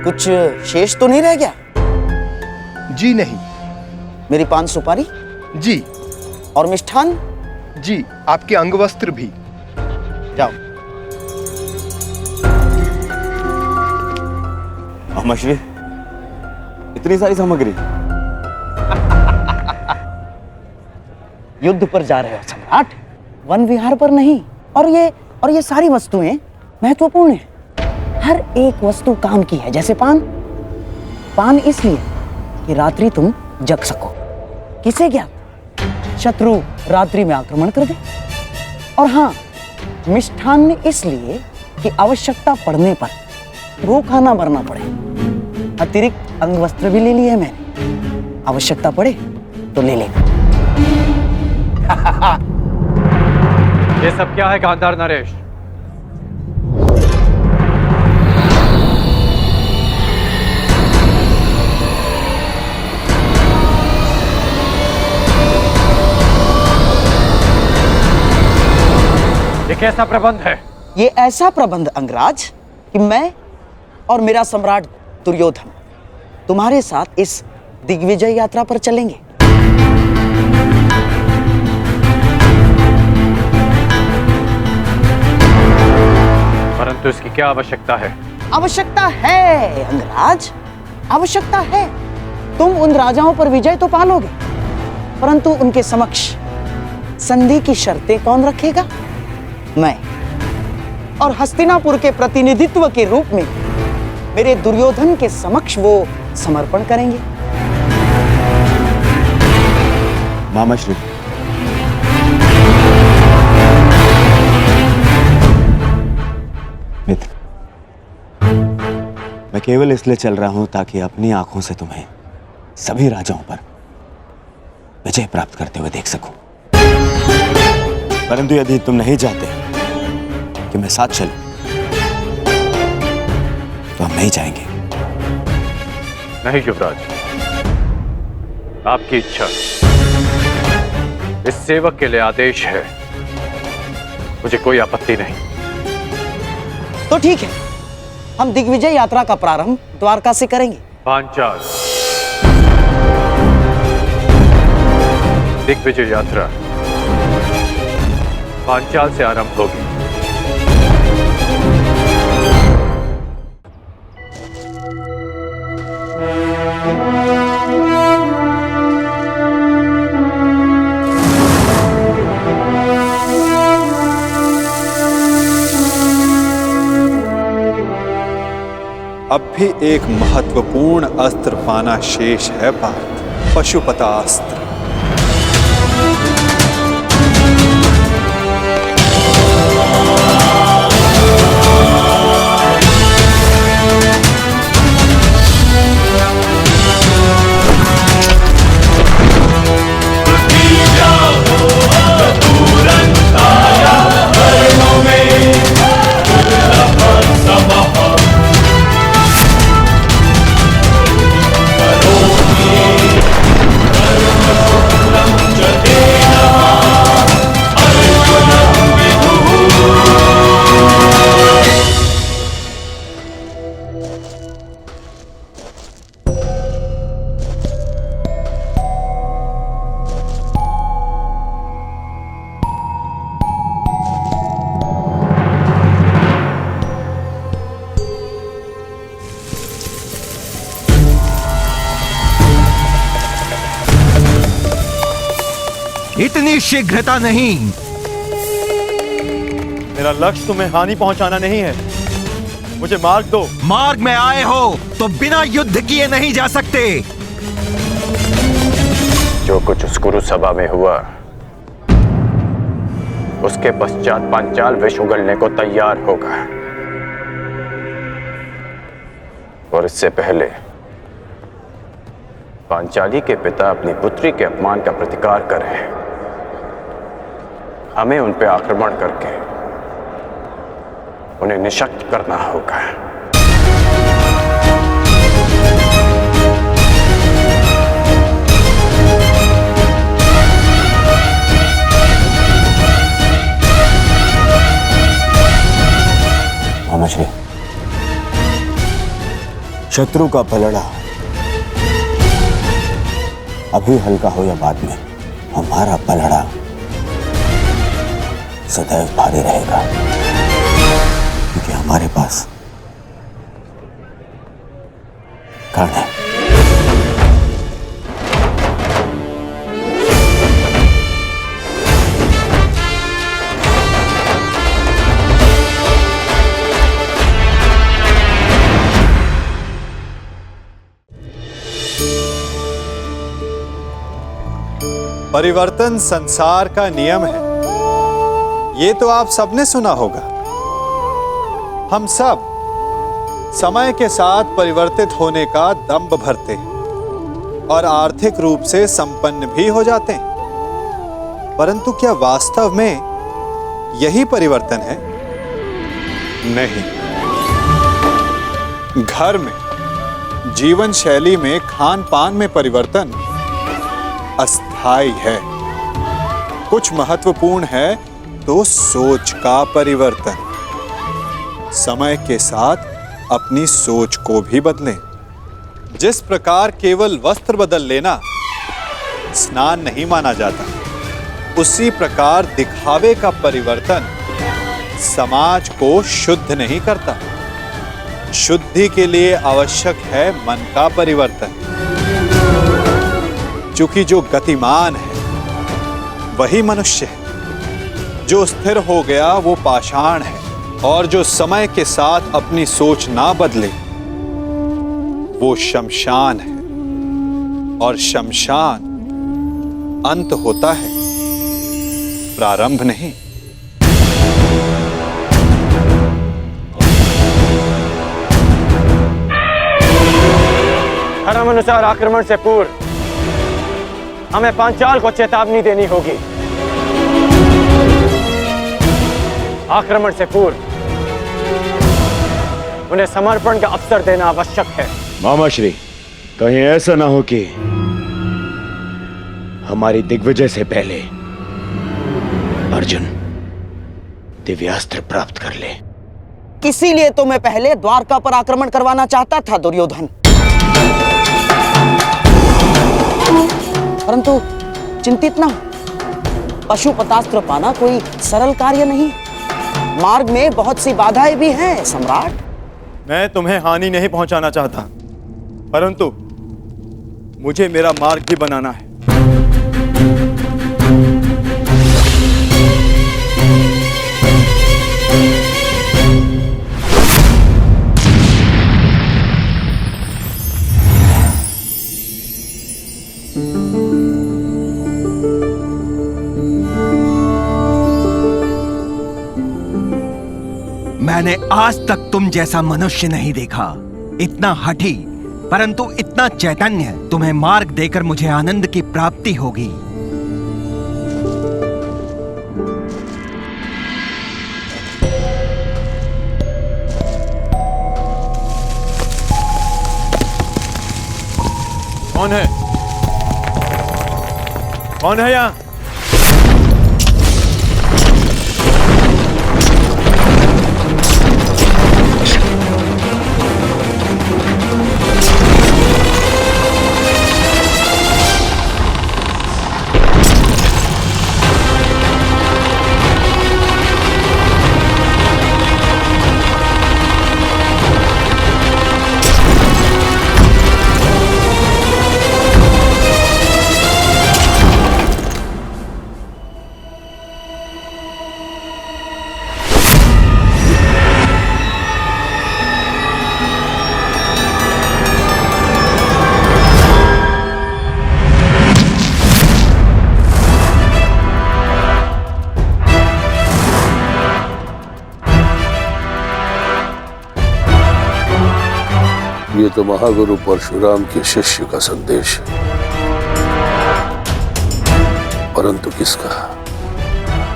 कुछ शेष तो नहीं रह गया? जी नहीं। मेरी पान सुपारी? जी। और मिष्ठान? जी, आपके अंगवस्त्र भी। जाओ। अमश्री, इतनी सारी सामग्री? युद्ध पर जा रहे हो सम्राट, वन विहार पर नहीं। और ये सारी वस्तुएं महत्वपूर्ण हैं। हर एक वस्तु काम की है। जैसे पान इसलिए कि रात्रि तुम जग सको। किसे ज्ञात शत्रु रात्रि में आक्रमण कर दे। और हाँ, मिष्ठान इसलिए कि आवश्यकता पड़ने पर भूखा ना मरना पड़े। अतिरिक्त अंगवस्त्र भी ले लिए मैंने, आवश्यकता पड़े तो ले लेना। ये सब क्या है गांधार नरेश? ये कैसा प्रबंध है? ये ऐसा प्रबंध अंगराज कि मैं और मेरा सम्राट दुर्योधन तुम्हारे साथ इस दिग्विजय यात्रा पर चलेंगे। परंतु इसकी क्या आवश्यकता है? आवश्यकता है अंगराज, आवश्यकता है। तुम उन राजाओं पर विजय तो पालोगे, परंतु उनके समक्ष संधि की शर्तें कौन रखेगा? मैं। और हस्तिनापुर के प्रतिनिधित्व के रूप में मेरे दुर्योधन के समक्ष वो समर्पण करेंगे। मामाश्री, मित्र, मैं केवल इसलिए चल रहा हूं ताकि अपनी आंखों से तुम्हें सभी राजाओं पर विजय प्राप्त करते हुए देख सकूं। परंतु यदि तुम नहीं चाहते कि मैं साथ चलूं, तो हम नहीं जाएंगे। नहीं युवराज, आपकी इच्छा, इस सेवक के लिए आदेश है। मुझे कोई आपत्ति नहीं। तो ठीक है, हम दिग्विजय यात्रा का प्रारंभ द्वारका से करेंगे। पांचाल दिग्विजय यात्रा पांचाल से आरंभ होगी। अब भी एक महत्वपूर्ण अस्त्र पाना शेष है पार्थ, पशुपतास्त्र। इतनी शीघ्रता नहीं। मेरा लक्ष्य तुम्हें हानि पहुंचाना नहीं है। मुझे मार्ग दो। मार्ग में आए हो तो बिना युद्ध किए नहीं जा सकते। जो कुछ उस कुरु सभा में हुआ, उसके पश्चात पांचाल विष उगलने को तैयार होगा। और इससे पहले पांचाली के पिता अपनी पुत्री के अपमान का प्रतिकार करें। हमें उन पे आक्रमण करके उन्हें निशक्त करना होगा। मामाश्री, शत्रु का पलड़ा अभी हल्का हो या बाद में, हमारा पलड़ा सदैव भारी रहेगा, क्योंकि हमारे पास कर्ण है। परिवर्तन संसार का नियम है, ये तो आप सबने सुना होगा। हम सब समय के साथ परिवर्तित होने का दंभ भरते हैं और आर्थिक रूप से संपन्न भी हो जाते हैं, परंतु क्या वास्तव में यही परिवर्तन है? नहीं। घर में, जीवन शैली में, खान पान में परिवर्तन अस्थायी है। कुछ महत्वपूर्ण है तो सोच का परिवर्तन। समय के साथ अपनी सोच को भी बदलें। जिस प्रकार केवल वस्त्र बदल लेना स्नान नहीं माना जाता, उसी प्रकार दिखावे का परिवर्तन समाज को शुद्ध नहीं करता। शुद्धि के लिए आवश्यक है मन का परिवर्तन। क्योंकि जो गतिमान है वही मनुष्य है, जो स्थिर हो गया वो पाषाण है, और जो समय के साथ अपनी सोच ना बदले वो शमशान है, और शमशान अंत होता है, प्रारंभ नहीं। धर्मानुसार आक्रमण से पूर्व हमें पांचाल को चेतावनी देनी होगी। आक्रमण से पूर्व उन्हें समर्पण का अवसर देना आवश्यक है। मामाश्री, कहीं ऐसा ना हो कि हमारी दिग्विजय से पहले अर्जुन दिव्यास्त्र प्राप्त कर ले। इसीलिए तो मैं पहले द्वारका पर आक्रमण करवाना चाहता था दुर्योधन, परंतु चिंतित ना हो, पशुपतास्त्र पाना कोई सरल कार्य नहीं। मार्ग में बहुत सी बाधाएं भी हैं सम्राट। मैं तुम्हें हानि नहीं पहुंचाना चाहता, परंतु मुझे मेरा मार्ग भी बनाना है। मैंने आज तक तुम जैसा मनुष्य नहीं देखा, इतना हठी परंतु इतना चैतन्य। तुम्हें मार्ग देकर मुझे आनंद की प्राप्ति होगी। कौन है? कौन है यहाँ? ये तो महागुरु परशुराम के शिष्य का संदेश है, परंतु किसका?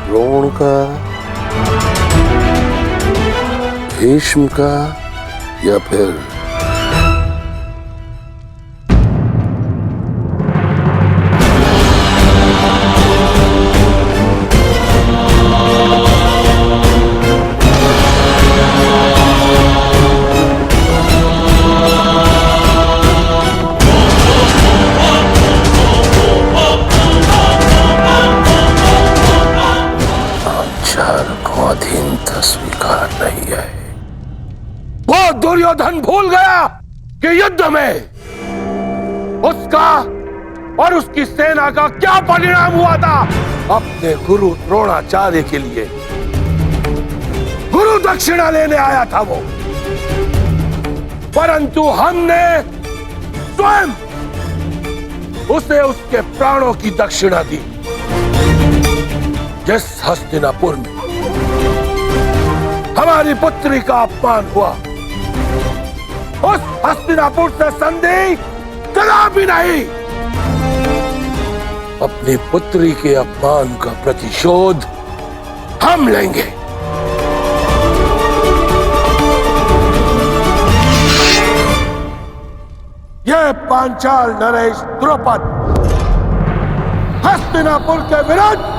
द्रोण का, भीष्म का, या फिर विचार को अधीनता स्वीकार नहीं है। वो दुर्योधन भूल गया कि युद्ध में उसका और उसकी सेना का क्या परिणाम हुआ था। अपने गुरु द्रोणाचार्य के लिए गुरु दक्षिणा लेने आया था वो, परंतु हमने स्वयं उसे उसके प्राणों की दक्षिणा दी। जिस हस्तिनापुर में हमारी पुत्री का अपमान हुआ, उस हस्तिनापुर से संधि कदापि नहीं। अपनी पुत्री के अपमान का प्रतिशोध हम लेंगे। यह पांचाल नरेश द्रुपद हस्तिनापुर के विरुद्ध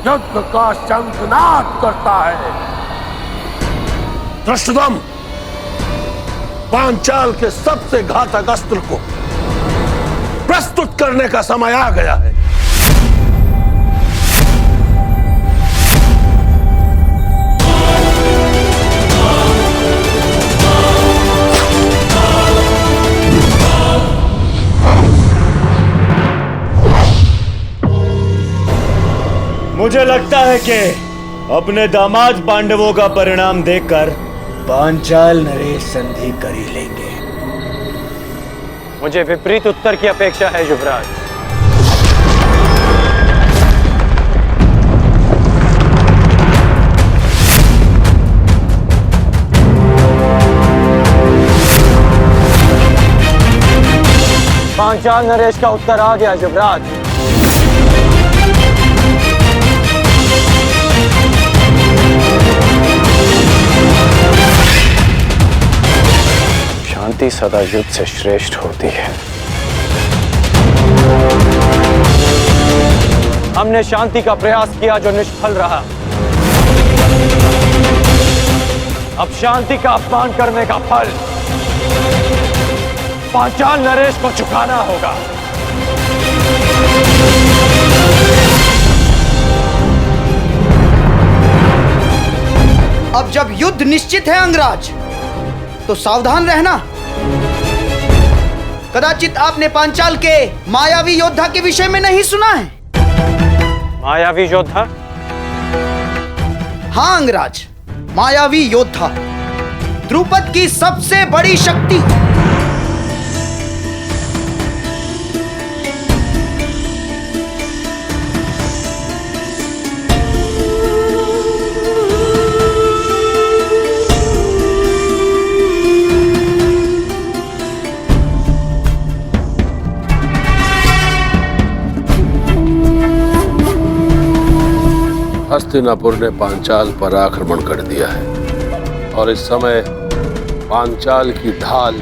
युद्ध का शंखनाद करता है। धृष्टद्युम्न, पांचाल के सबसे घातक अस्त्र को प्रस्तुत करने का समय आ गया है। मुझे लगता है कि अपने दामाद पांडवों का परिणाम देखकर पांचाल नरेश संधि कर ही लेंगे। मुझे विपरीत उत्तर की अपेक्षा है युवराज। पांचाल नरेश का उत्तर आ गया युवराज। शांति सदा युद्ध से श्रेष्ठ होती है। हमने शांति का प्रयास किया जो निष्फल रहा। अब शांति का अपमान करने का फल पांचाल नरेश को चुकाना होगा। अब जब युद्ध निश्चित है अंगराज, तो सावधान रहना। कदाचित आपने पांचाल के मायावी योद्धा के विषय में नहीं सुना है। मायावी योद्धा? हाँ अंगराज, मायावी योद्धा द्रुपद की सबसे बड़ी शक्ति। हस्तिनापुर ने पांचाल पर आक्रमण कर दिया है और इस समय पांचाल की ढाल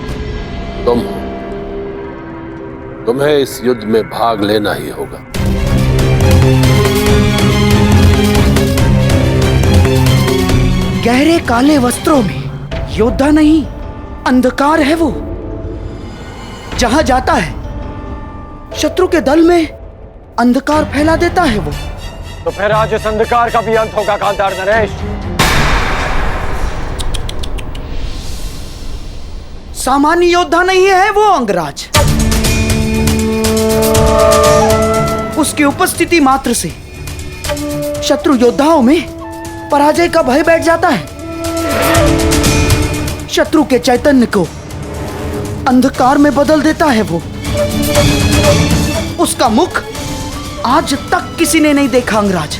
तुम हो। तुम्हें इस युद्ध में भाग लेना ही होगा। गहरे काले वस्त्रों में योद्धा नहीं, अंधकार है वो। जहां जाता है शत्रु के दल में अंधकार फैला देता है वो। तो फिर आज इस अंधकार का भी अंत होगा कांतार नरेश। सामान्य योद्धा नहीं है वो अंगराज। उसकी उपस्थिति मात्र से शत्रु योद्धाओं में पराजय का भय बैठ जाता है। शत्रु के चैतन्य को अंधकार में बदल देता है वो। उसका मुख आज तक किसी ने नहीं देखा अंगराज।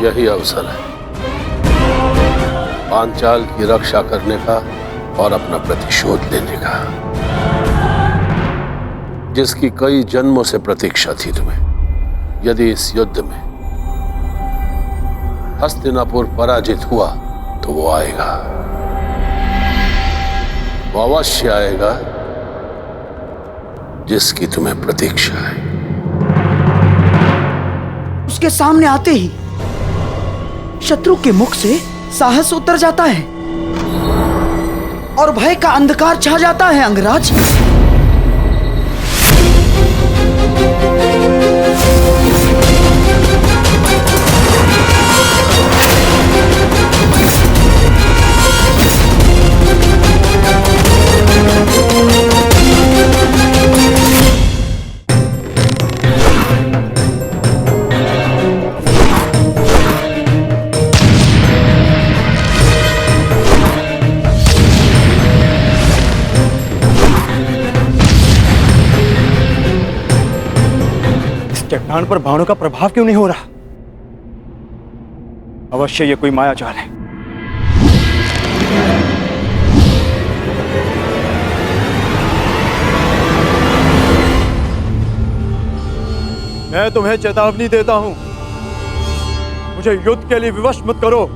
यही अवसर है पांचाल की रक्षा करने का और अपना प्रतिशोध लेने का, जिसकी कई जन्मों से प्रतीक्षा थी तुम्हें। यदि इस युद्ध में हस्तिनापुर पराजित हुआ तो वो आएगा, वो अवश्य आएगा जिसकी तुम्हें प्रतीक्षा है। उसके सामने आते ही शत्रु के मुख से साहस उतर जाता है और भय का अंधकार छा जाता है अंगराज। चट्टान पर बाणों का प्रभाव क्यों नहीं हो रहा? अवश्य ये कोई मायाजाल है। मैं तुम्हें चेतावनी देता हूं, मुझे युद्ध के लिए विवश मत करो।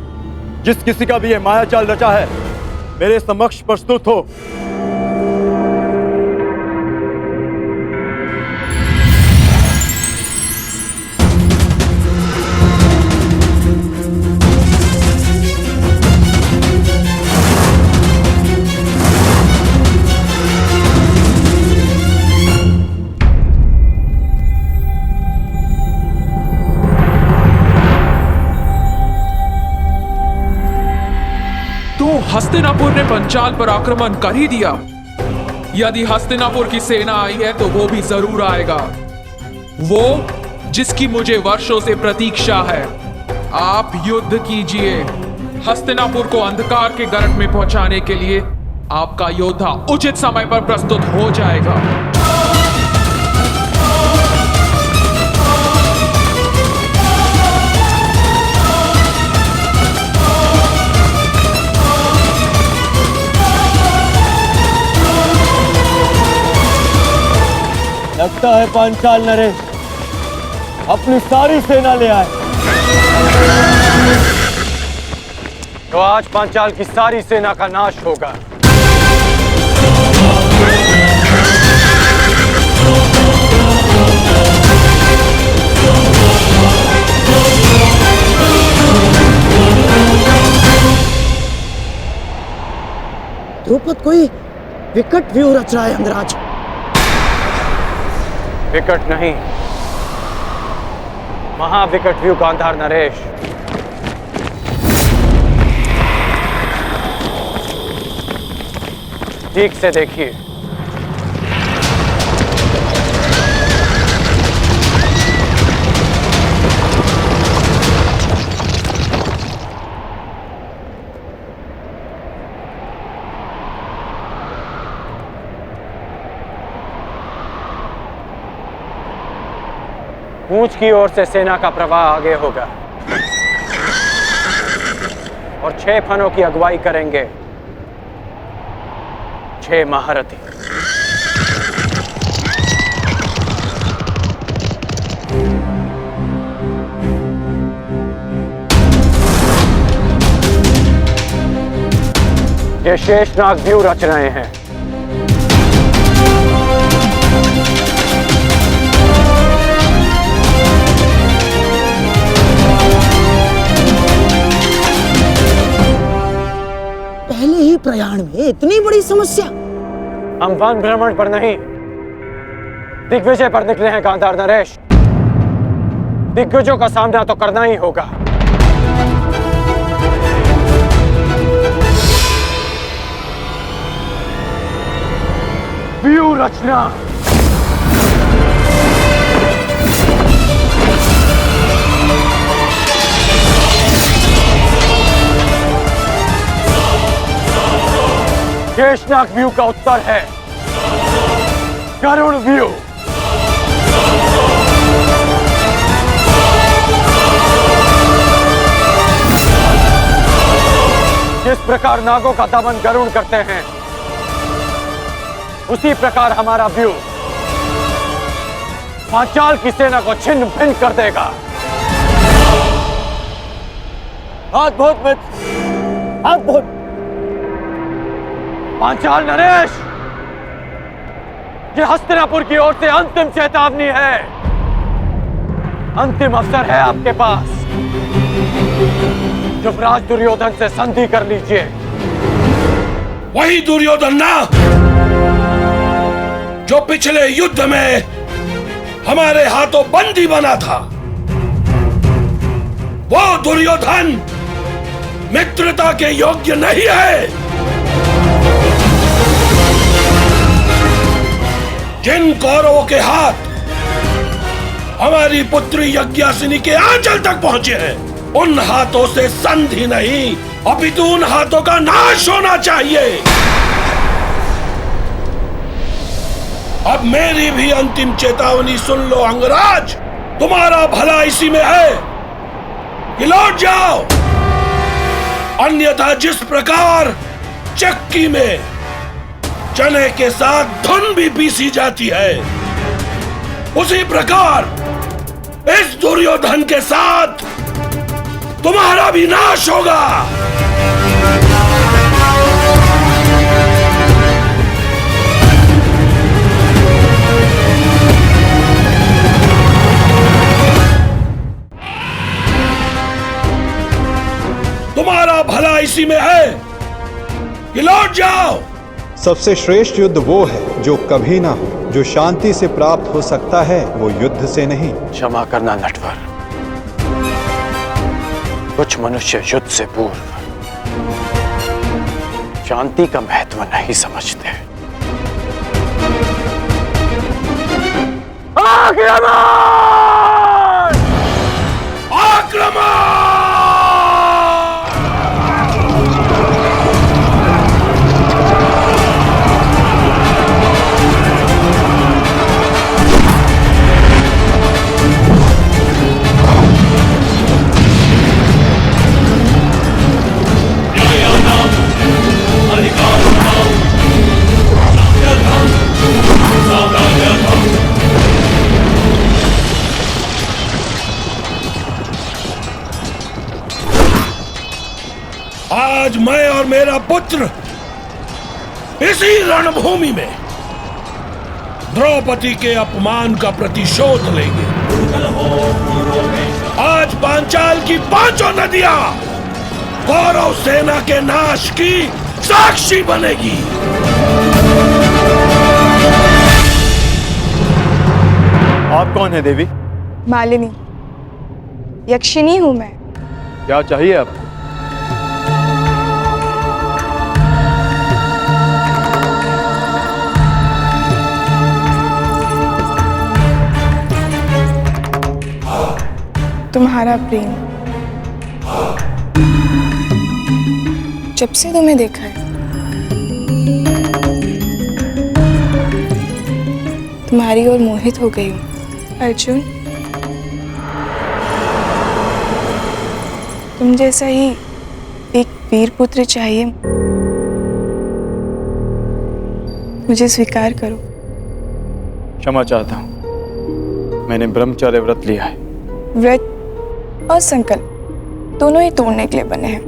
जिस किसी का भी ये मायाजाल रचा है, मेरे समक्ष प्रस्तुत हो। हस्तिनापुर ने पंचाल पर आक्रमण कर ही दिया। यदि हस्तिनापुर की सेना आई है तो वो भी जरूर आएगा, वो जिसकी मुझे वर्षों से प्रतीक्षा है। आप युद्ध कीजिए। हस्तिनापुर को अंधकार के गर्त में पहुंचाने के लिए आपका योद्धा उचित समय पर प्रस्तुत हो जाएगा। लगता है पांचाल नरेश अपनी सारी सेना ले आए। तो आज पांचाल की सारी सेना का नाश होगा। द्रौपद कोई विकट व्यूह रच रहा है अंगराज। विकट नहीं, महाविकट व्यू गांधार नरेश। ठीक से देखिए। पूंछ की ओर से सेना का प्रवाह आगे होगा और 6 फनों की अगुवाई करेंगे 6 महारथी। ये शेषनाग व्यूह रच रहे हैं। पहले ही प्रयाण में इतनी बड़ी समस्या। हम वन भ्रमण पर नहीं, दिग्विजय पर निकले हैं गांधार नरेश। दिग्विजयों का सामना तो करना ही होगा। व्यूह रचना। शेषनाग व्यू का उत्तर है गरुड़ व्यू। जिस प्रकार नागों का दमन गरुड़ करते हैं, उसी प्रकार हमारा व्यू पांचाल की सेना को छिन्न भिन्न कर देगा। अद्भुत मित्र, अद्भुत। पांचाल नरेश, ये हस्तिनापुर की ओर से अंतिम चेतावनी है। अंतिम अवसर है आपके पास। युवराज दुर्योधन से संधि कर लीजिए। वही दुर्योधन ना जो पिछले युद्ध में हमारे हाथों बंदी बना था। वो दुर्योधन मित्रता के योग्य नहीं है। जिन कौरवों के हाथ हमारी पुत्री यज्ञासिनी के आंचल तक पहुंचे हैं, उन हाथों से संधि नहीं अपितु उन हाथों का नाश होना चाहिए। अब मेरी भी अंतिम चेतावनी सुन लो अंगराज। तुम्हारा भला इसी में है कि लौट जाओ, अन्यथा जिस प्रकार चक्की में चने के साथ धुन भी पीसी जाती है, उसी प्रकार इस दुर्योधन के साथ तुम्हारा भी नाश होगा। तुम्हारा भला इसी में है कि लौट जाओ। सबसे श्रेष्ठ युद्ध वो है जो कभी ना हो। जो शांति से प्राप्त हो सकता है वो युद्ध से नहीं। क्षमा करना नटवर, कुछ मनुष्य युद्ध से पूर्व शांति का महत्व नहीं समझते। आक्रमण! आक्रमण! आज मैं और मेरा पुत्र इसी रणभूमि में द्रौपदी के अपमान का प्रतिशोध लेंगे। आज पांचाल की पांचों नदियां कौरव सेना के नाश की साक्षी बनेगी। आप कौन है देवी? मालिनी, यक्षिणी हूं मैं। क्या चाहिए आपको? तुम्हारा प्रेम। जब से तुम्हें देखा है तुम्हारी ओर मोहित हो गई हूँ। अर्जुन, तुम जैसा ही एक वीर पुत्र चाहिए। मुझे स्वीकार करो। क्षमा चाहता हूँ, मैंने ब्रह्मचर्य व्रत लिया है। व्रत और संकल्प दोनों ही तोड़ने के लिए बने हैं।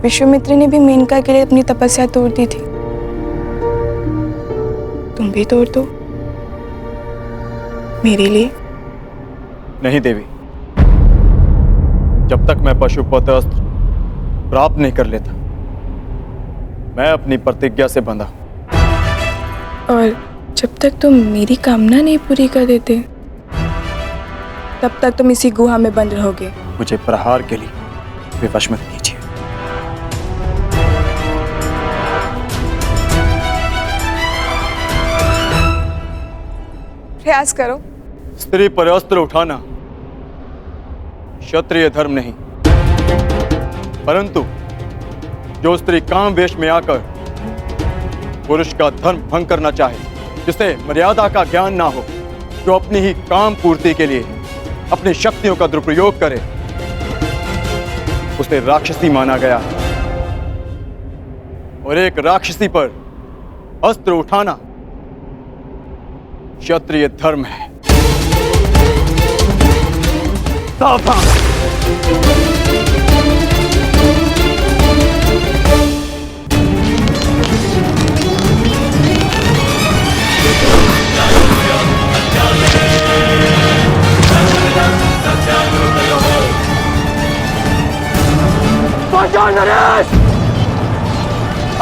विश्वामित्र ने भी मेनका के लिए अपनी तपस्या तोड़ दी थी। तुम भी तोड़ दो मेरे लिए। नहीं देवी, जब तक मैं पशुपत अस्त्र प्राप्त नहीं कर लेता, मैं अपनी प्रतिज्ञा से बंधा हूं। और जब तक तुम मेरी कामना नहीं पूरी कर देते, तब तक तुम इसी गुहा में बंद रहोगे। मुझे प्रहार के लिए विवश मत कीजिए। प्रयास करो। स्त्री पर अस्त्र उठाना क्षत्रिय धर्म नहीं, परंतु जो स्त्री काम वेश में आकर पुरुष का धर्म भंग करना चाहे, जिसे मर्यादा का ज्ञान ना हो, जो अपनी ही काम पूर्ति के लिए अपनी शक्तियों का दुरुपयोग करे, उसे राक्षसी माना गया। और एक राक्षसी पर अस्त्र उठाना क्षत्रिय धर्म है। सावधान! पांचाल नरेश,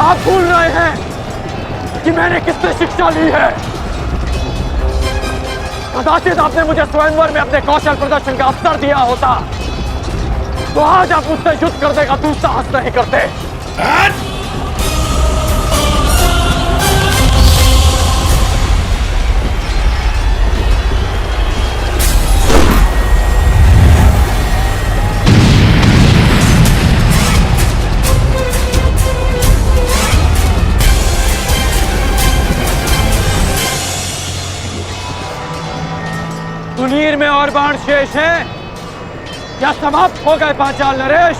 आप भूल रहे हैं कि मैंने किससे शिक्षा ली है। कदाचित आपने मुझे स्वयंवर में अपने कौशल प्रदर्शन का अवसर दिया होता तो आज आप मुझसे युद्ध करने का दुस्साहस नहीं करते। सुनीर में और बाण शेष हैं या समाप्त हो गए पांचाल नरेश?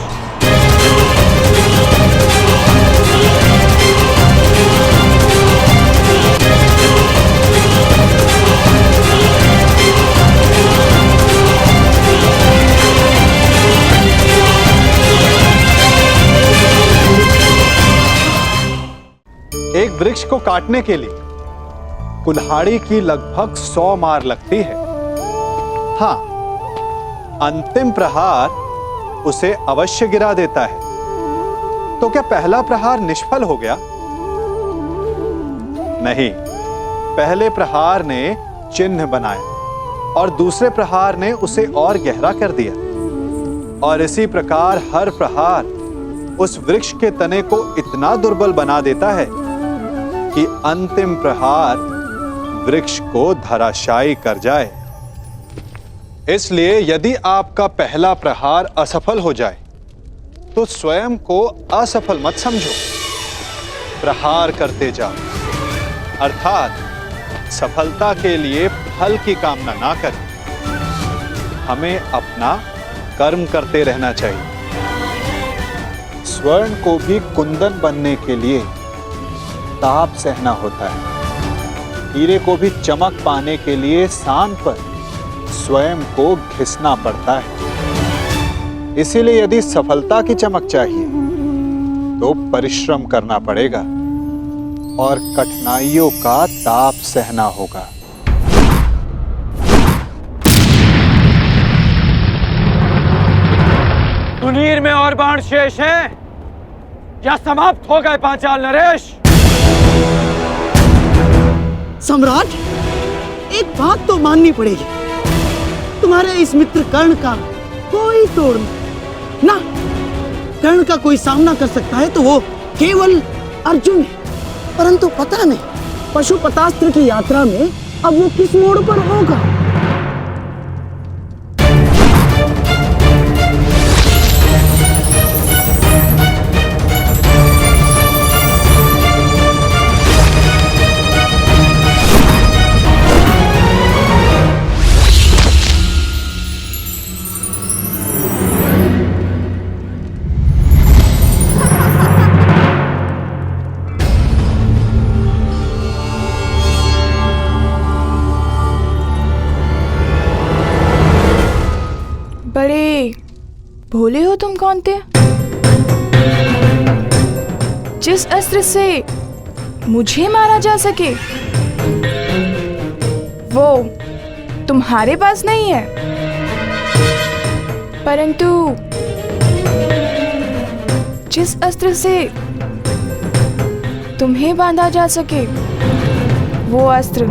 एक वृक्ष को काटने के लिए कुल्हाड़ी की लगभग 100 मार लगती है। हाँ, अंतिम प्रहार उसे अवश्य गिरा देता है। तो क्या पहला प्रहार निष्फल हो गया? नहीं, पहले प्रहार ने चिन्ह बनाया और दूसरे प्रहार ने उसे और गहरा कर दिया। और इसी प्रकार हर प्रहार उस वृक्ष के तने को इतना दुर्बल बना देता है कि अंतिम प्रहार वृक्ष को धराशायी कर जाए। इसलिए यदि आपका पहला प्रहार असफल हो जाए तो स्वयं को असफल मत समझो, प्रहार करते जाओ। अर्थात सफलता के लिए फल की कामना ना करें। हमें अपना कर्म करते रहना चाहिए। स्वर्ण को भी कुंदन बनने के लिए ताप सहना होता है। हीरे को भी चमक पाने के लिए सान पर स्वयं को घिसना पड़ता है। इसीलिए यदि सफलता की चमक चाहिए तो परिश्रम करना पड़ेगा और कठिनाइयों का ताप सहना होगा। सुनीर में और बाण शेष हैं या समाप्त हो गए पांचाल नरेश? सम्राट, एक बात तो माननी पड़ेगी, तुम्हारे इस मित्र कर्ण का कोई तोड़ नहीं ना। कर्ण का कोई सामना कर सकता है तो वो केवल अर्जुन है, परंतु पता नहीं पशुपतास्त्र की यात्रा में अब वो किस मोड़ पर होगा। बड़े भोले हो तुम कौनते। जिस अस्त्र से मुझे मारा जा सके वो तुम्हारे पास नहीं है, परंतु जिस अस्त्र से तुम्हें बांधा जा सके वो अस्त्र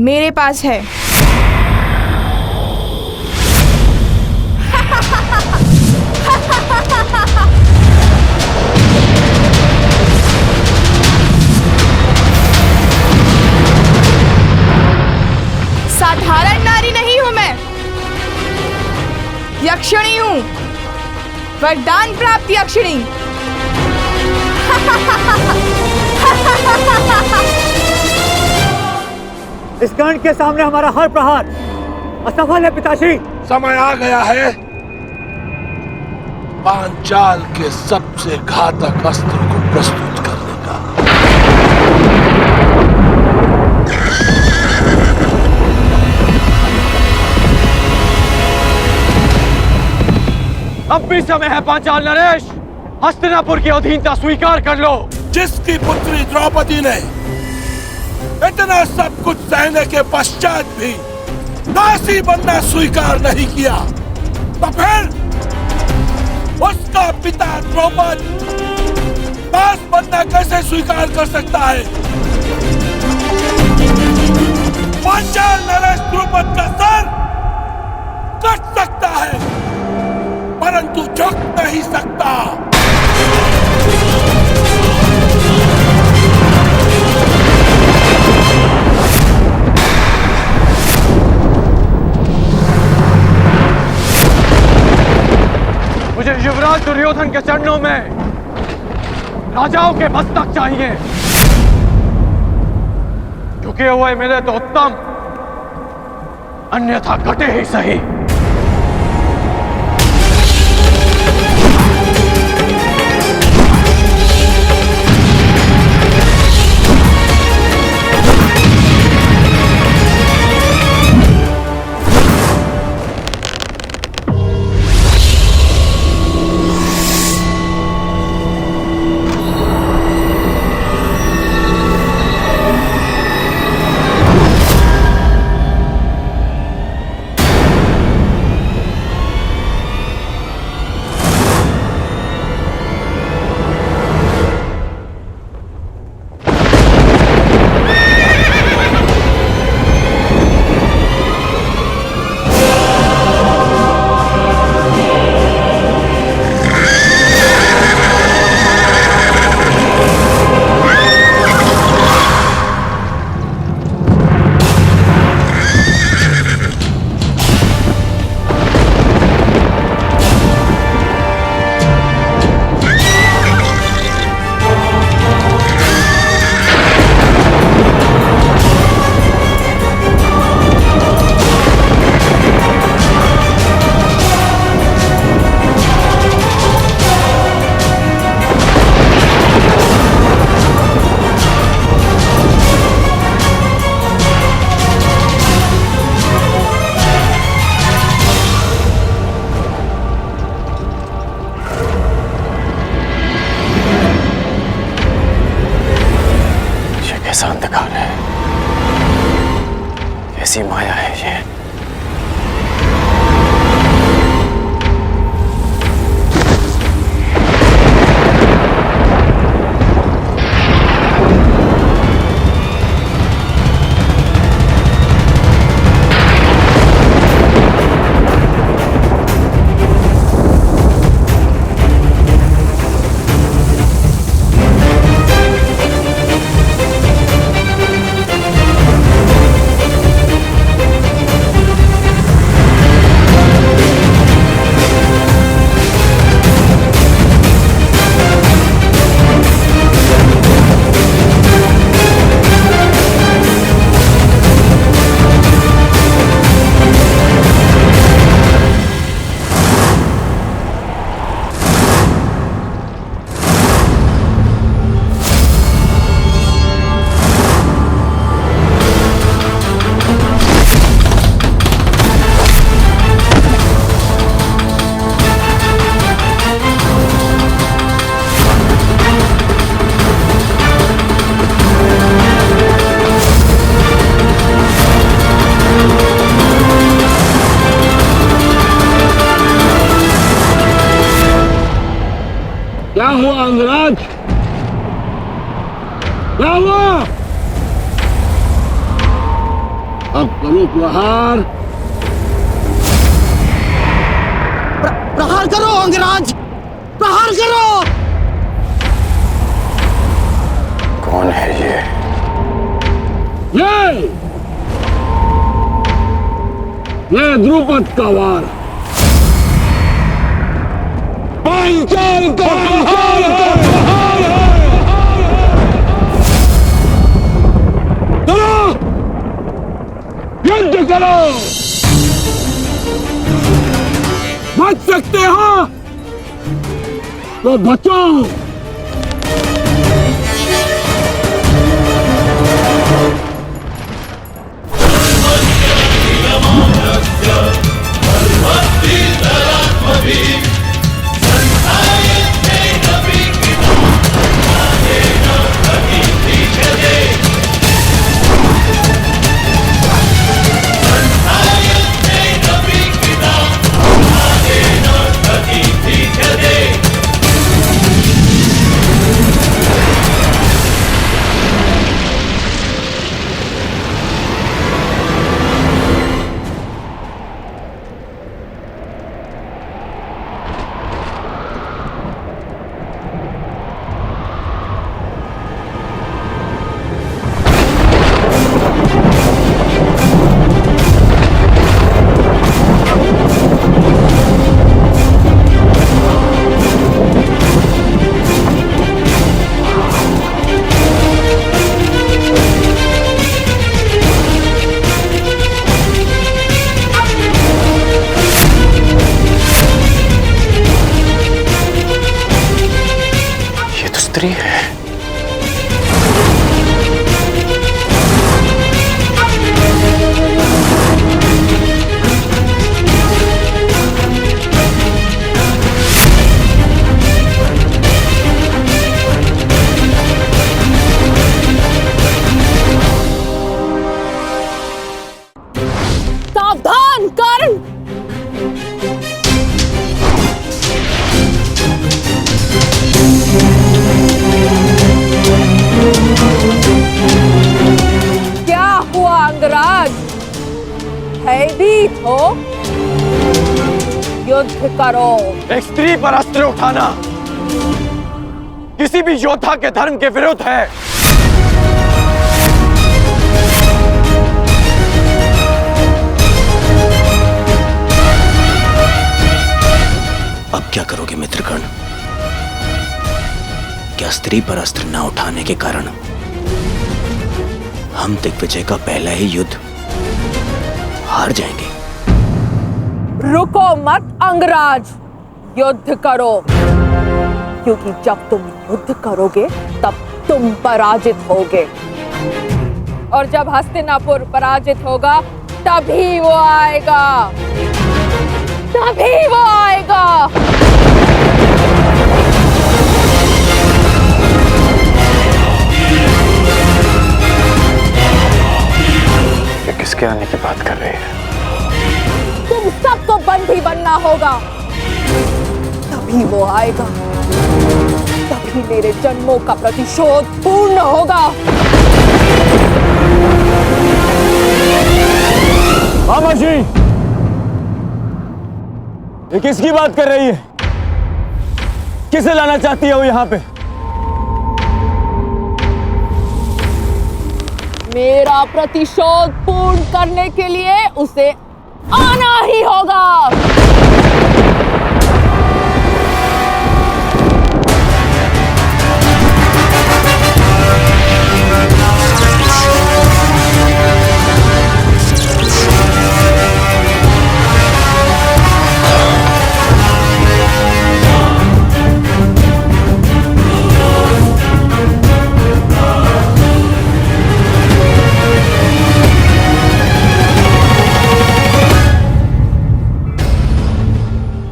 मेरे पास है। साधारण नारी नहीं हूं मैं, यक्षिणी हूं, वरदान प्राप्त यक्षिणी। इस कर्ण के सामने हमारा हर प्रहार असफल है पिताश्री। समय आ गया है पांचाल के सबसे घातक अस्त्र को प्रस्तुत करने का। अब भी समय है पांचाल नरेश, हस्तिनापुर की अधीनता स्वीकार कर लो। जिसकी पुत्री द्रौपदी ने इतना सब कुछ सहने के पश्चात भी दासी बनना स्वीकार नहीं किया, तो फिर पिता द्रौपद दास बनना कैसे स्वीकार कर सकता है? पांचाल नरेश द्रुपद का सर कट सकता है परंतु झुक नहीं सकता। मुझे युवराज दुर्योधन के चरणों में राजाओं के मस्तक चाहिए। झुके हुए मिले तो उत्तम, अन्यथा कटे ही सही। कैसा अंधकार है, कैसी माया है ये। क्या हुआ अंगराज? क्या हुआ? अब करो प्रहार। प्रहार करो अंगराज, प्रहार करो। कौन है ये? ये द्रुपद का वार। पांचाल का चलो युद्ध करो। बच सकते हो तो बचो। स्त्री है। सावधान कर्ण। क्या हुआ अंगराज? भयभीत हो? युद्ध करो। एक स्त्री पर अस्त्र उठाना किसी भी योद्धा के धर्म के विरुद्ध है। अब क्या करोगे मित्रगण? क्या स्त्री पर अस्त्र न उठाने के कारण हम दिग्विजय का पहला ही युद्ध हार जाएंगे? रुको मत अंगराज, युद्ध करो, क्योंकि जब तुम युद्ध करोगे तब तुम पराजित होगे, और जब हस्तिनापुर पराजित होगा तभी वो आएगा, तभी वो आएगा। ये किसके आने की बात कर रहे हैं? तुम सबको बंदी बनना होगा, तभी वो आएगा, तभी मेरे जन्मों का प्रतिशोध पूर्ण होगा। मामा जी, ये किसकी बात कर रही है? किसे लाना चाहती है वो यहाँ पे? मेरा प्रतिशोध पूर्ण करने के लिए उसे आना ही होगा।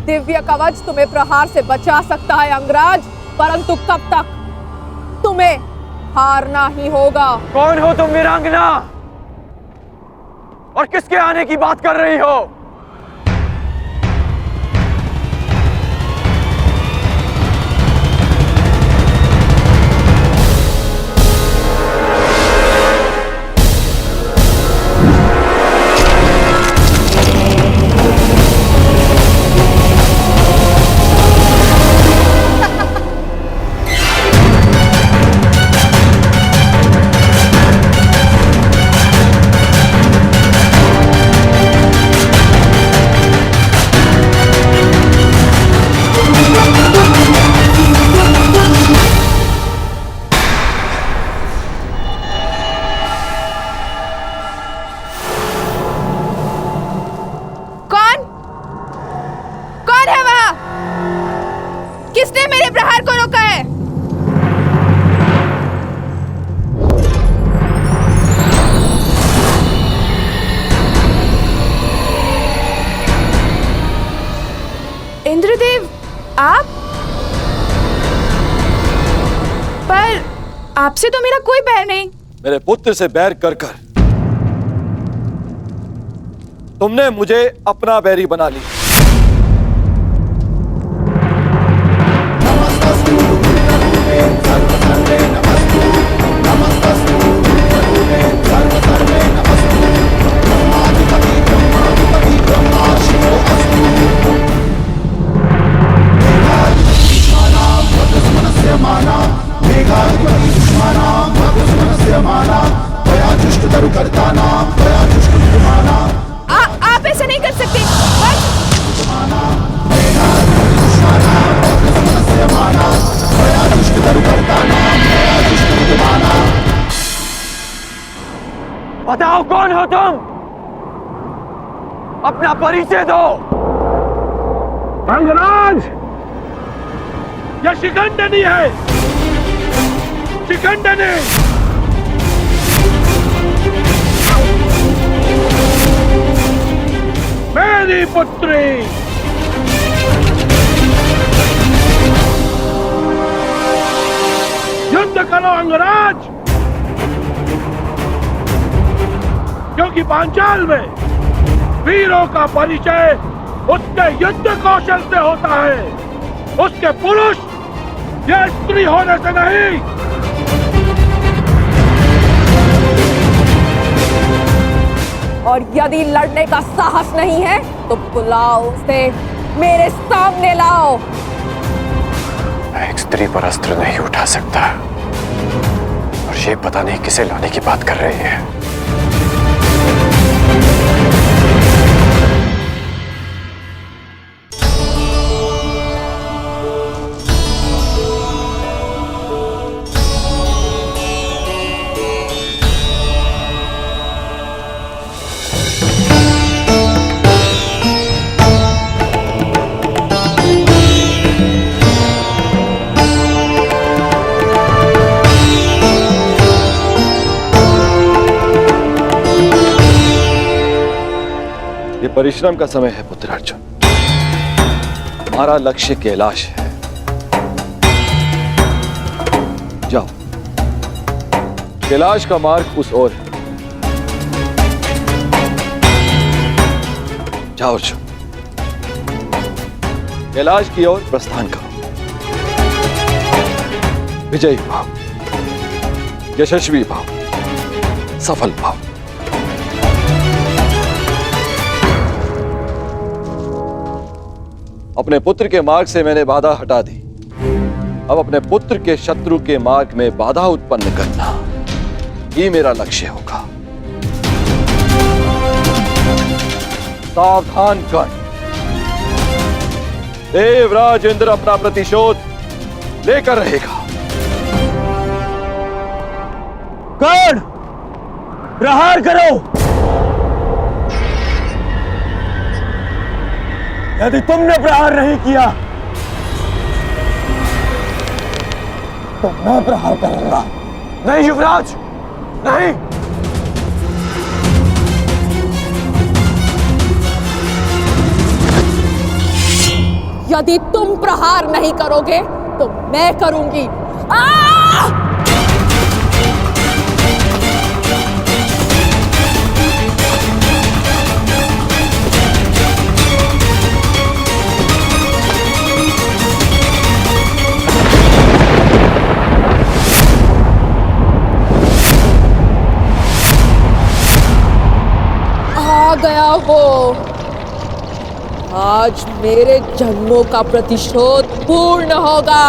दिव्य कवच तुम्हें प्रहार से बचा सकता है अंगराज, परंतु कब तक? तुम्हें हारना ही होगा। कौन हो तुम वीरांगना? और किसके आने की बात कर रही हो? किसने मेरे प्रहार को रोका है? इंद्रदेव, आप? पर आपसे तो मेरा कोई बैर नहीं। मेरे पुत्र से बैर कर कर तुमने मुझे अपना बैरी बना लिया। आप ऐसा नहीं कर सकते। बताओ कौन हो तुम? अपना परिचय दो। अंगराज, यह शिखंडनी है, शिखंडनी, मेरी पुत्री, युद्ध करो अंगराज, क्योंकि पांचाल में वीरों का परिचय उसके युद्ध कौशल से होता है, उसके पुरुष या स्त्री होने से नहीं। और यदि लड़ने का साहस नहीं है तो बुलाओ उसे, मेरे सामने लाओ। मैं एक स्त्री पर अस्त्र नहीं उठा सकता, और ये पता नहीं किसे लाने की बात कर रही है। परिश्रम का समय है पुत्र अर्जुन। हमारा लक्ष्य कैलाश है। जाओ, कैलाश का मार्ग उस ओर है। जाओ अर्जुन, कैलाश की ओर प्रस्थान करो। विजयी भाव, यशस्वी भाव, सफल भाव। अपने पुत्र के मार्ग से मैंने बाधा हटा दी, अब अपने पुत्र के शत्रु के मार्ग में बाधा उत्पन्न करना ही मेरा लक्ष्य होगा। सावधान कर, देवराज इंद्र अपना प्रतिशोध लेकर रहेगा। कर्ण, प्रहार करो। यदि तुमने प्रहार नहीं किया तो मैं प्रहार करूंगा। नहीं युवराज, नहीं। यदि तुम प्रहार नहीं करोगे तो मैं करूंगी। आ गया वो। आज मेरे जन्मों का प्रतिशोध पूर्ण होगा।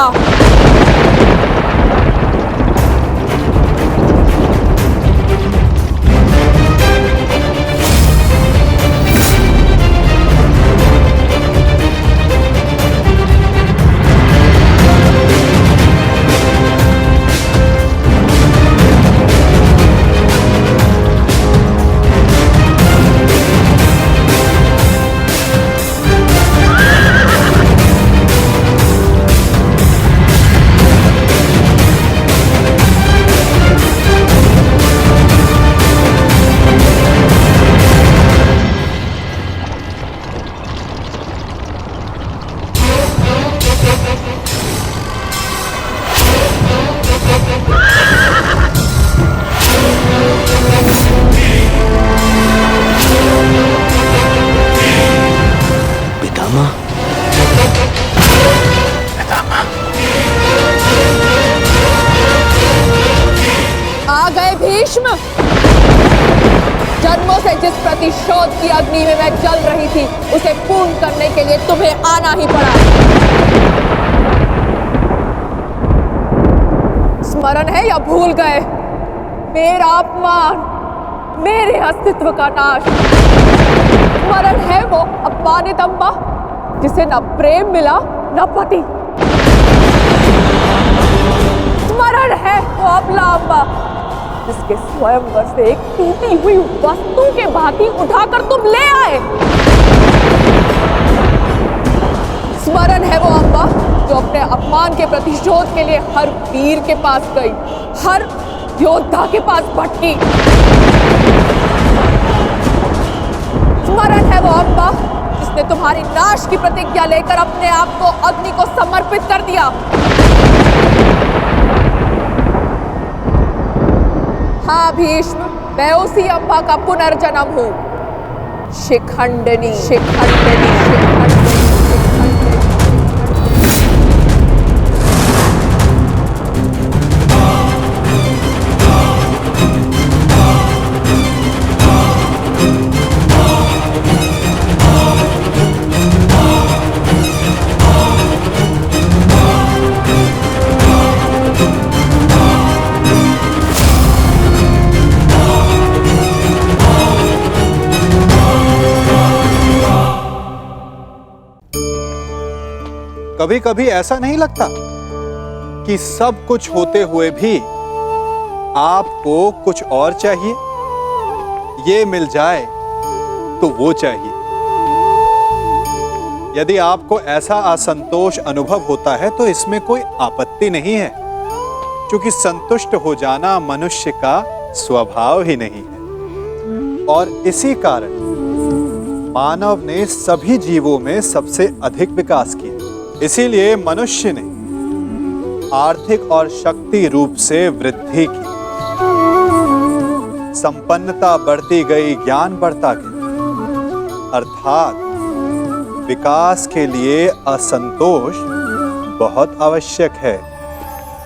भीष्म, जन्मों से जिस प्रतिशोध की अग्नि में मैं जल रही थी उसे पूर्ण करने के लिए तुम्हें आना ही पड़ा। स्मरण है या भूल गए? मेरा अपमान, मेरे अस्तित्व का नाश। स्मरण है वो अपमानित अम्बा जिसे न प्रेम मिला न पति। स्मरण है वो अबला अम्बा जिसके स्वयंवर से एक टूटी हुई वस्तु के भांति उठाकर तुम ले आए। स्मरण है वो अम्बा तो अपने अपमान के प्रतिशोध के लिए हर वीर के पास गई, हर योद्धा के पास भटकी। स्मरण है वो अम्बा जिसने तुम्हारी नाश की प्रतिज्ञा लेकर अपने आप को अग्नि को समर्पित कर दिया। हाँ भीष्म, मैं उसी अम्बा का पुनर्जन्म हूं। शिखंडिनी, शिखंडिनी, शिखंडिनी। कभी कभी ऐसा नहीं लगता कि सब कुछ होते हुए भी आपको कुछ और चाहिए? ये मिल जाए तो वो चाहिए। यदि आपको ऐसा असंतोष अनुभव होता है तो इसमें कोई आपत्ति नहीं है, क्योंकि संतुष्ट हो जाना मनुष्य का स्वभाव ही नहीं है। और इसी कारण मानव ने सभी जीवों में सबसे अधिक विकास किया। इसीलिए मनुष्य ने आर्थिक और शक्ति रूप से वृद्धि की, संपन्नता बढ़ती गई, ज्ञान बढ़ता गया। अर्थात विकास के लिए असंतोष बहुत आवश्यक है।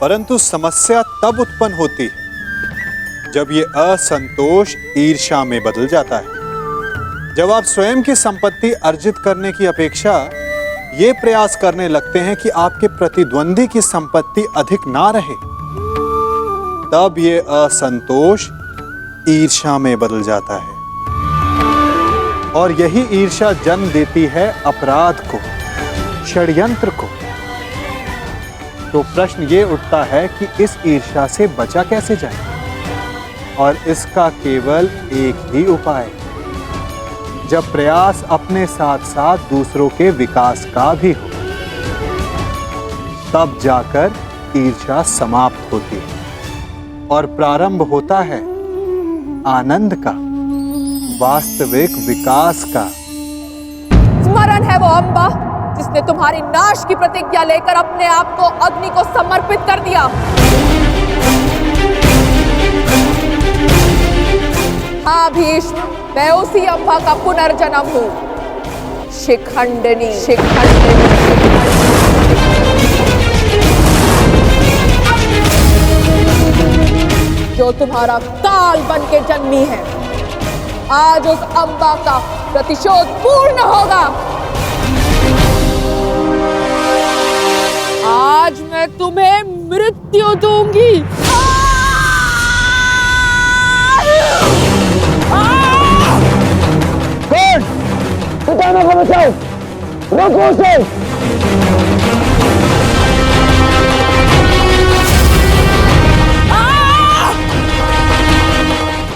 परंतु समस्या तब उत्पन्न होती है जब ये असंतोष ईर्ष्या में बदल जाता है। जब आप स्वयं की संपत्ति अर्जित करने की अपेक्षा ये प्रयास करने लगते हैं कि आपके प्रतिद्वंदी की संपत्ति अधिक ना रहे, तब ये असंतोष ईर्ष्या में बदल जाता है। और यही ईर्ष्या जन्म देती है अपराध को, षड्यंत्र को। तो प्रश्न ये उठता है कि इस ईर्ष्या से बचा कैसे जाए? और इसका केवल एक ही उपाय है। जब प्रयास अपने साथ साथ दूसरों के विकास का भी हो, तब जाकर ईर्ष्या समाप्त होती है और प्रारंभ होता है आनंद का, वास्तविक विकास का। स्मरण है वो अम्बा जिसने तुम्हारी नाश की प्रतिज्ञा लेकर अपने आप को अग्नि को समर्पित कर दिया। हाँ भीष्म, मैं उसी अम्बा का पुनर्जन्म हूं। शिखंडिनी, शिखंडिनी, जो तुम्हारा काल बन के जन्मी है, आज उस अम्बा का प्रतिशोध पूर्ण होगा। आज मैं तुम्हें मृत्यु दूंगी। पितामह को बचाओ, रोको उसे।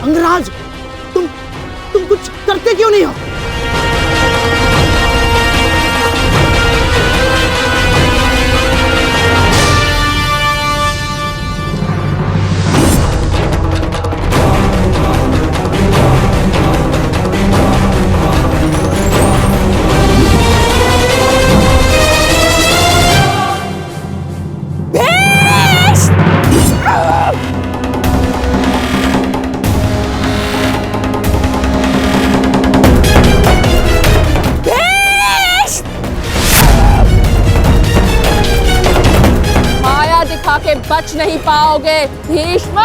अंगराज, तुम कुछ करते क्यों नहीं हो? के बच नहीं पाओगे भीष्म।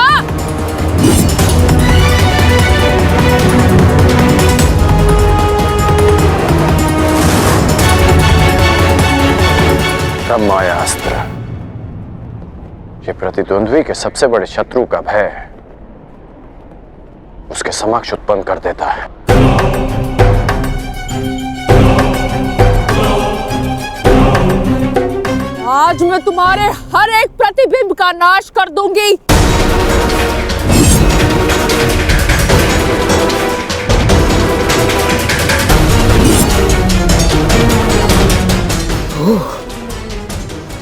कब माया अस्त्र ये प्रतिद्वंद्वी के सबसे बड़े शत्रु का भय उसके समक्ष उत्पन्न कर देता है। आज मैं तुम्हारे हर एक प्रतिबिंब का नाश कर दूंगी।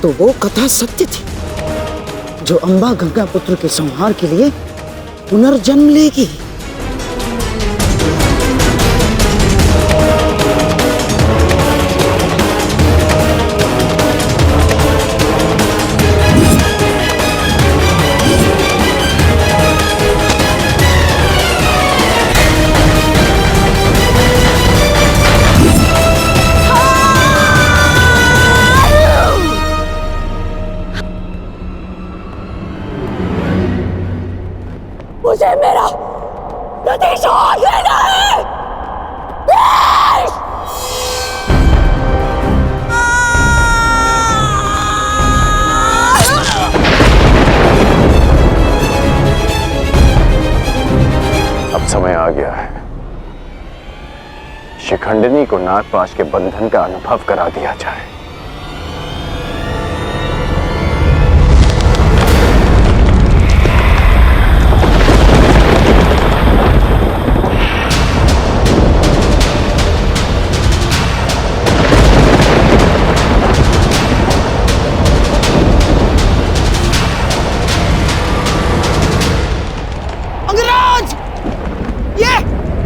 तो वो कथा सत्य थी जो अंबा गंगा पुत्र के संहार के लिए पुनर्जन्म लेगी। मुझे मेरा प्रतिशोध लेना है। अब समय आ गया है, शिखंडिनी को नागपाश के बंधन का अनुभव करा दिया जाए।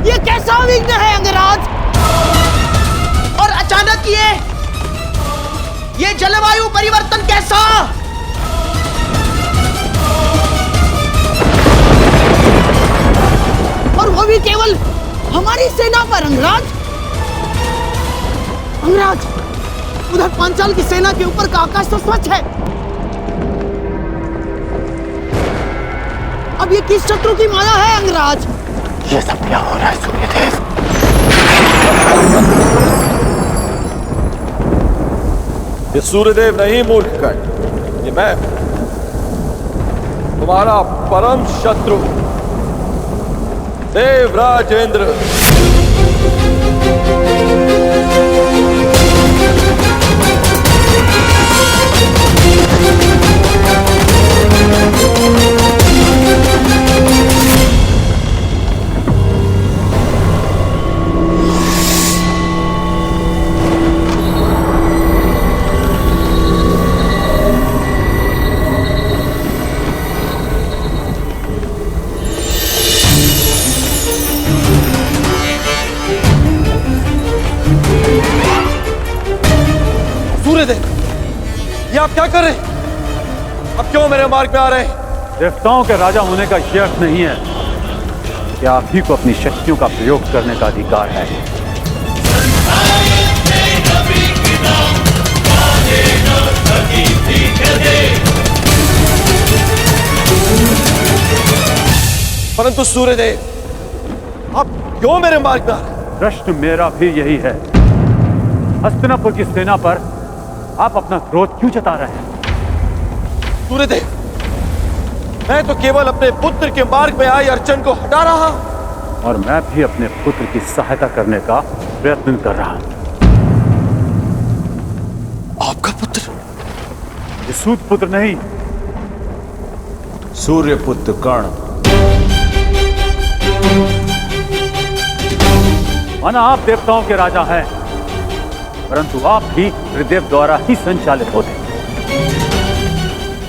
ये कैसा विघ्न है अंगराज? और अचानक ये जलवायु परिवर्तन कैसा? और वो भी केवल हमारी सेना पर अंगराज। अंगराज, उधर पांचाल की सेना के ऊपर का आकाश तो स्वच्छ है। अब ये किस शत्रु की माया है अंगराज? ये सब क्या हो रहा है सूर्यदेव? ये सूर्यदेव नहीं मूर्खकण, ये मैं, तुम्हारा परम शत्रु देवराज इंद्र। ये आप क्या कर रहे हैं? अब क्यों मेरे मार्ग में आ रहे हैं? देवताओं के राजा होने का ये अर्थ नहीं है कि आप ही को अपनी शक्तियों का प्रयोग करने का अधिकार है। परंतु सूर्यदेव, आप क्यों मेरे मार्ग में आ रहे हैं? प्रश्न मेरा भी यही है। हस्तिनापुर की सेना पर आप अपना क्रोध क्यों जता रहे हैं? सूर्यदेव, मैं तो केवल अपने पुत्र के मार्ग में आई अड़चन को हटा रहा, और मैं भी अपने पुत्र की सहायता करने का प्रयत्न कर रहा हूं। आपका पुत्र? ये सूत पुत्र नहीं, सूर्य पुत्र कर्ण। माना आप देवताओं के राजा हैं, परंतु आप भी त्रिदेव द्वारा ही संचालित होते हैं।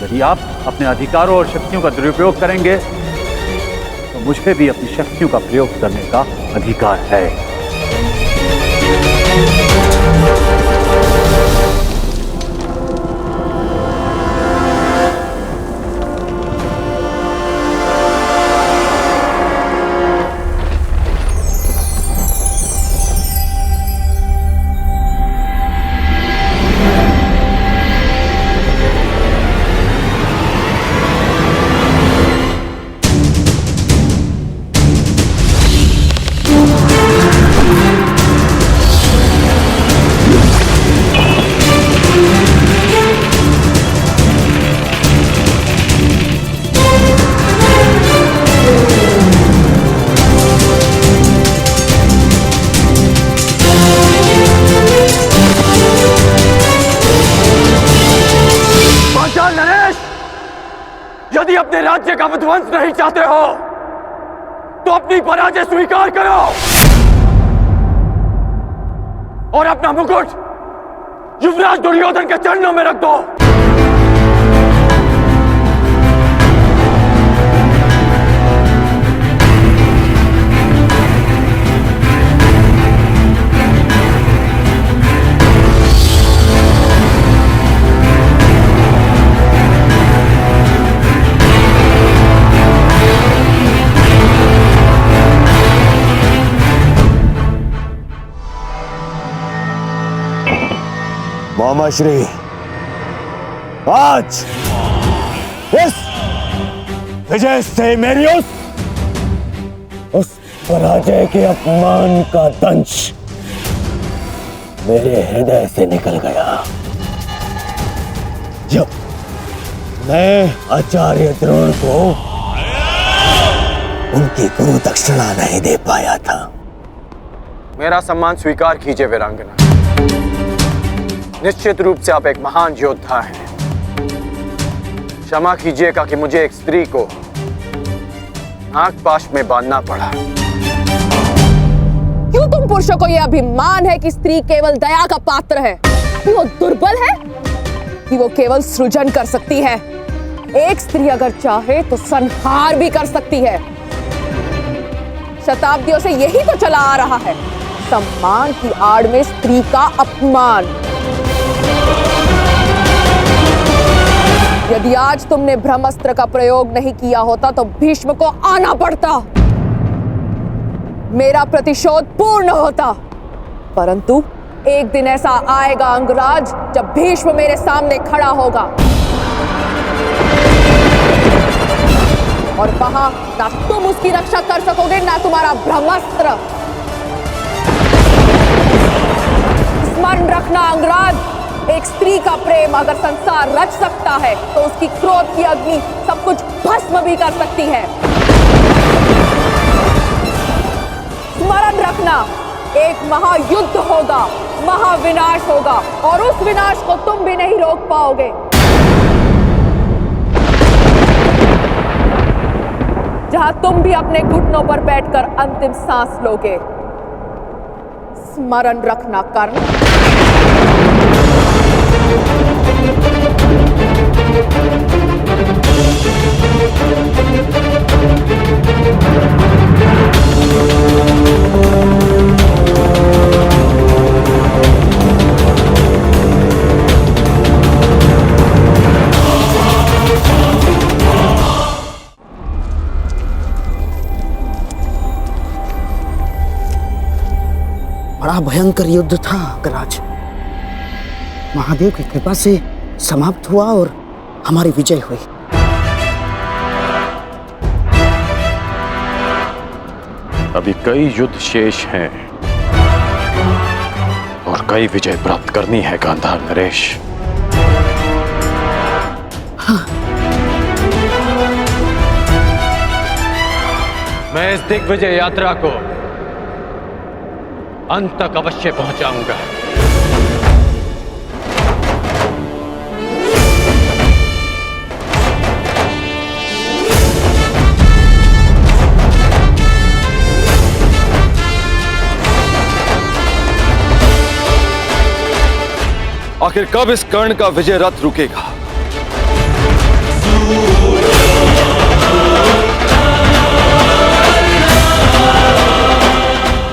यदि आप अपने अधिकारों और शक्तियों का दुरुपयोग करेंगे तो मुझे भी अपनी शक्तियों का प्रयोग करने का अधिकार है। यदि अपने राज्य का विध्वंस नहीं चाहते हो तो अपनी पराजय स्वीकार करो और अपना मुकुट युवराज दुर्योधन के चरणों में रख दो। मामा श्री, आज इस विजय से मेरी उस पराजय के अपमान का दंश मेरे हृदय से निकल गया। जब मैं आचार्य द्रोण को उनकी गुरु दक्षिणा नहीं दे पाया था। मेरा सम्मान स्वीकार कीजिए वीरांगना। निश्चित रूप से आप एक महान योद्धा हैं। क्षमा कीजिएगा कि मुझे एक स्त्री को नागपाश में बांधना पड़ा। क्यों तुम पुरुषों को यह अभिमान है कि स्त्री केवल दया का पात्र है, कि वो दुर्बल है, कि वो केवल सृजन कर सकती है? एक स्त्री अगर चाहे तो संहार भी कर सकती है। शताब्दियों से यही तो चला आ रहा है, सम्मान की आड़ में स्त्री का अपमान। यदि आज तुमने ब्रह्मास्त्र का प्रयोग नहीं किया होता तो भीष्म को आना पड़ता, मेरा प्रतिशोध पूर्ण होता। परंतु एक दिन ऐसा आएगा अंगराज, जब भीष्म मेरे सामने खड़ा होगा और वहां ना तुम उसकी रक्षा कर सकोगे ना तुम्हारा ब्रह्मास्त्र। स्मरण रखना अंगराज, एक स्त्री का प्रेम अगर संसार रच सकता है तो उसकी क्रोध की अग्नि सब कुछ भस्म भी कर सकती है। स्मरण रखना, एक महायुद्ध होगा, महाविनाश होगा और उस विनाश को तुम भी नहीं रोक पाओगे। जहां तुम भी अपने घुटनों पर बैठकर अंतिम सांस लोगे। स्मरण रखना कर्ण। बड़ा भयंकर युद्ध था अंगराज। महादेव की कृपा से समाप्त हुआ और हमारी विजय हुई। अभी कई युद्ध शेष हैं और कई विजय प्राप्त करनी है गांधार नरेश। हाँ। मैं इस दिग्विजय यात्रा को अंत तक अवश्य पहुंचाऊंगा। आखिर कब इस कर्ण का विजय रथ रुकेगा?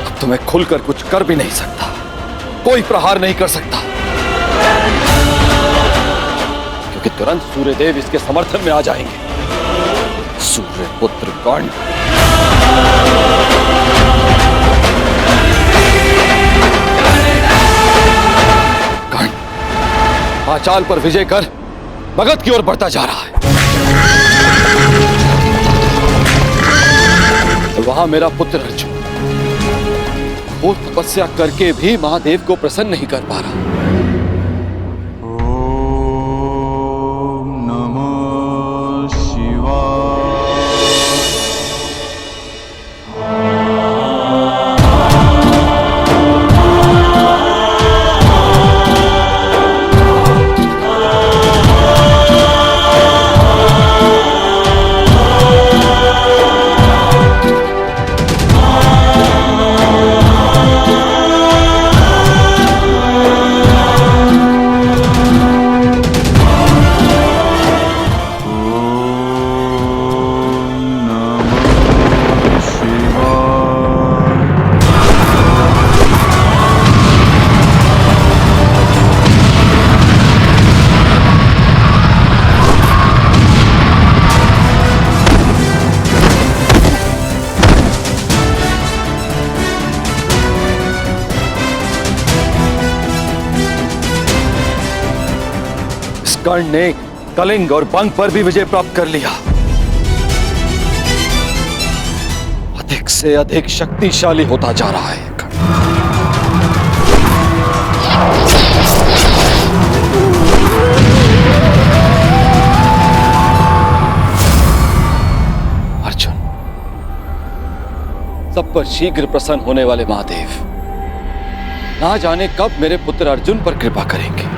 अब तो मैं खुलकर कुछ कर भी नहीं सकता, कोई प्रहार नहीं कर सकता, क्योंकि तुरंत सूर्यदेव इसके समर्थन में आ जाएंगे। सूर्यपुत्र कर्ण। पांचाल पर विजय कर मगध की ओर बढ़ता जा रहा है। वहां मेरा पुत्र अर्जुन, वो तपस्या करके भी महादेव को प्रसन्न नहीं कर पा रहा। ओम नमः शिवाय। कर्ण ने कलिंग और बंग पर भी विजय प्राप्त कर लिया। अधिक से अधिक शक्तिशाली होता जा रहा है अर्जुन। सब पर शीघ्र प्रसन्न होने वाले महादेव ना जाने कब मेरे पुत्र अर्जुन पर कृपा करेंगे।